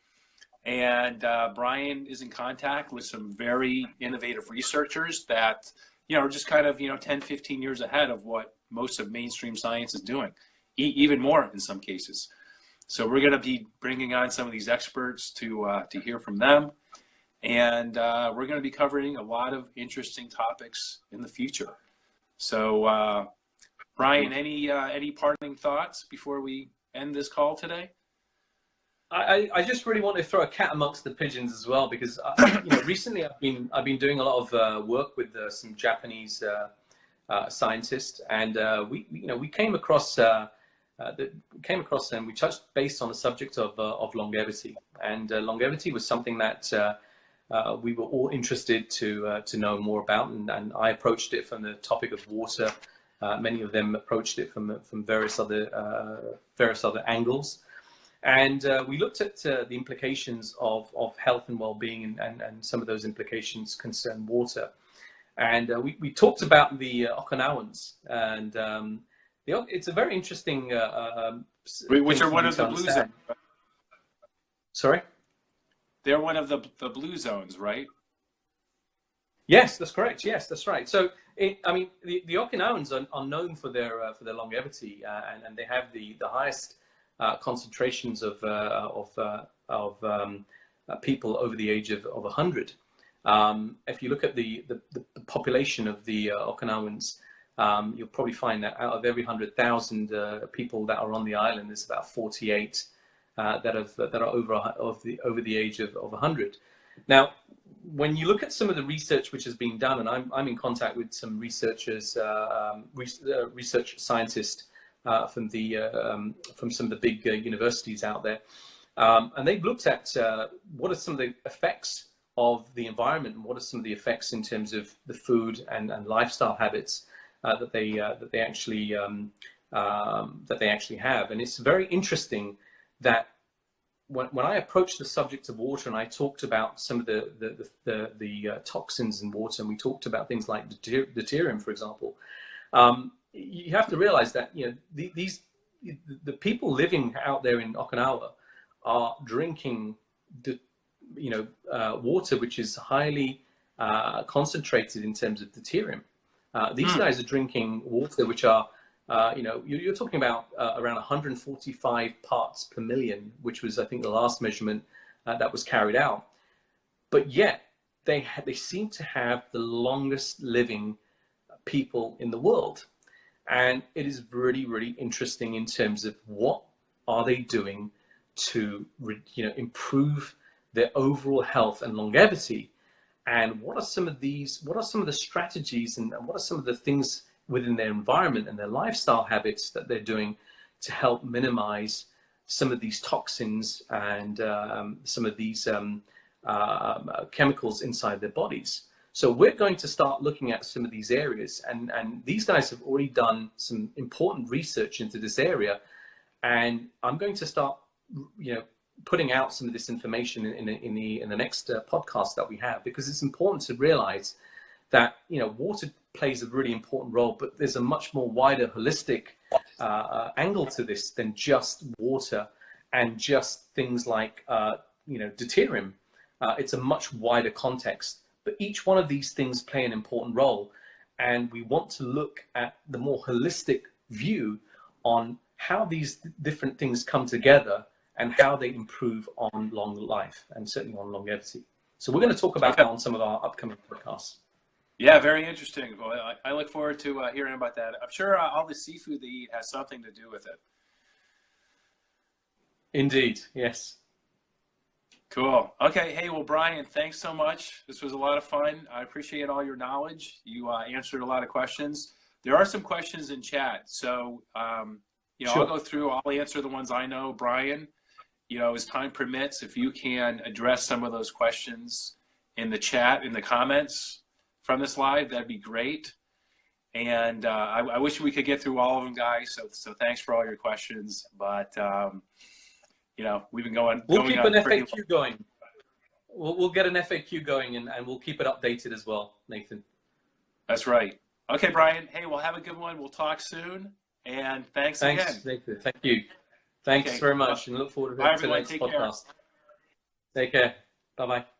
And Brian is in contact with some very innovative researchers that, are just kind of, 10, 15 years ahead of what most of mainstream science is doing, even more in some cases. So we're going to be bringing on some of these experts to hear from them. And we're going to be covering a lot of interesting topics in the future. So Brian, any parting thoughts before we end this call today? I just really want to throw a cat amongst the pigeons as well, because recently I've been doing a lot of work with some Japanese scientists, and we came across and we touched base on the subject of longevity, and longevity was something that we were all interested to know more about, and I approached it from the topic of water. Many of them approached it from various other angles. And we looked at the implications of health and well-being, and some of those implications concern water. And we talked about the Okinawans, and it's a very interesting which are one of the blue zones. Sorry? They're one of the blue zones, right? Yes, that's correct. Yes, that's right. So, the Okinawans are known for their longevity, and they have the highest concentrations of people over the age of 100. If you look at the population of the Okinawans, you'll probably find that out of every 100,000 people that are on the island, there's about 48 that are over the age of 100. Now, when you look at some of the research which has been done, and I'm in contact with some researchers, research scientists from some of the big universities out there, and they've looked at what are some of the effects of the environment, and what are some of the effects in terms of the food and lifestyle habits that they actually have. And it's very interesting that when I approached the subject of water, and I talked about some of the toxins in water, and we talked about things like deuterium, for example, you have to realize that the people living out there in Okinawa are drinking water which is highly concentrated in terms of deuterium. These guys are drinking water which are, you're talking about around 145 parts per million, which was, I think, the last measurement that was carried out. But yet they seem to have the longest living people in the world. And it is really, really interesting in terms of what are they doing to, improve their overall health and longevity, and what are some of the strategies, and what are some of the things within their environment and their lifestyle habits that they're doing to help minimize some of these toxins and some of these chemicals inside their bodies. So we're going to start looking at some of these areas, and these guys have already done some important research into this area, and I'm going to start, putting out some of this information in the next podcast that we have, because it's important to realize that water plays a really important role, but there's a much more wider holistic angle to this than just water and just things like deuterium. It's a much wider context, but each one of these things play an important role, and we want to look at the more holistic view on how these different things come together and how they improve on long life and certainly on longevity. So we're going to talk about that on some of our upcoming podcasts. Yeah, very interesting. Well, I look forward to hearing about that. I'm sure all the seafood they eat has something to do with it. Indeed, yes. Cool. Okay. Hey, well, Brian, thanks so much. This was a lot of fun. I appreciate all your knowledge. You answered a lot of questions. There are some questions in chat. So, Sure. I'll go through, I'll answer the ones I know. Brian, as time permits, if you can address some of those questions in the chat, in the comments from this live, that'd be great. And I wish we could get through all of them, guys. So thanks for all your questions. But, we've been going. We'll keep an FAQ going. We'll get an FAQ going, and we'll keep it updated as well, Nathan. That's right. Okay, Brian. Hey, we'll have a good one. We'll talk soon. And thanks again. Nathan. Thank you. Thanks very much, and look forward to the next podcast. Take care. Bye-bye.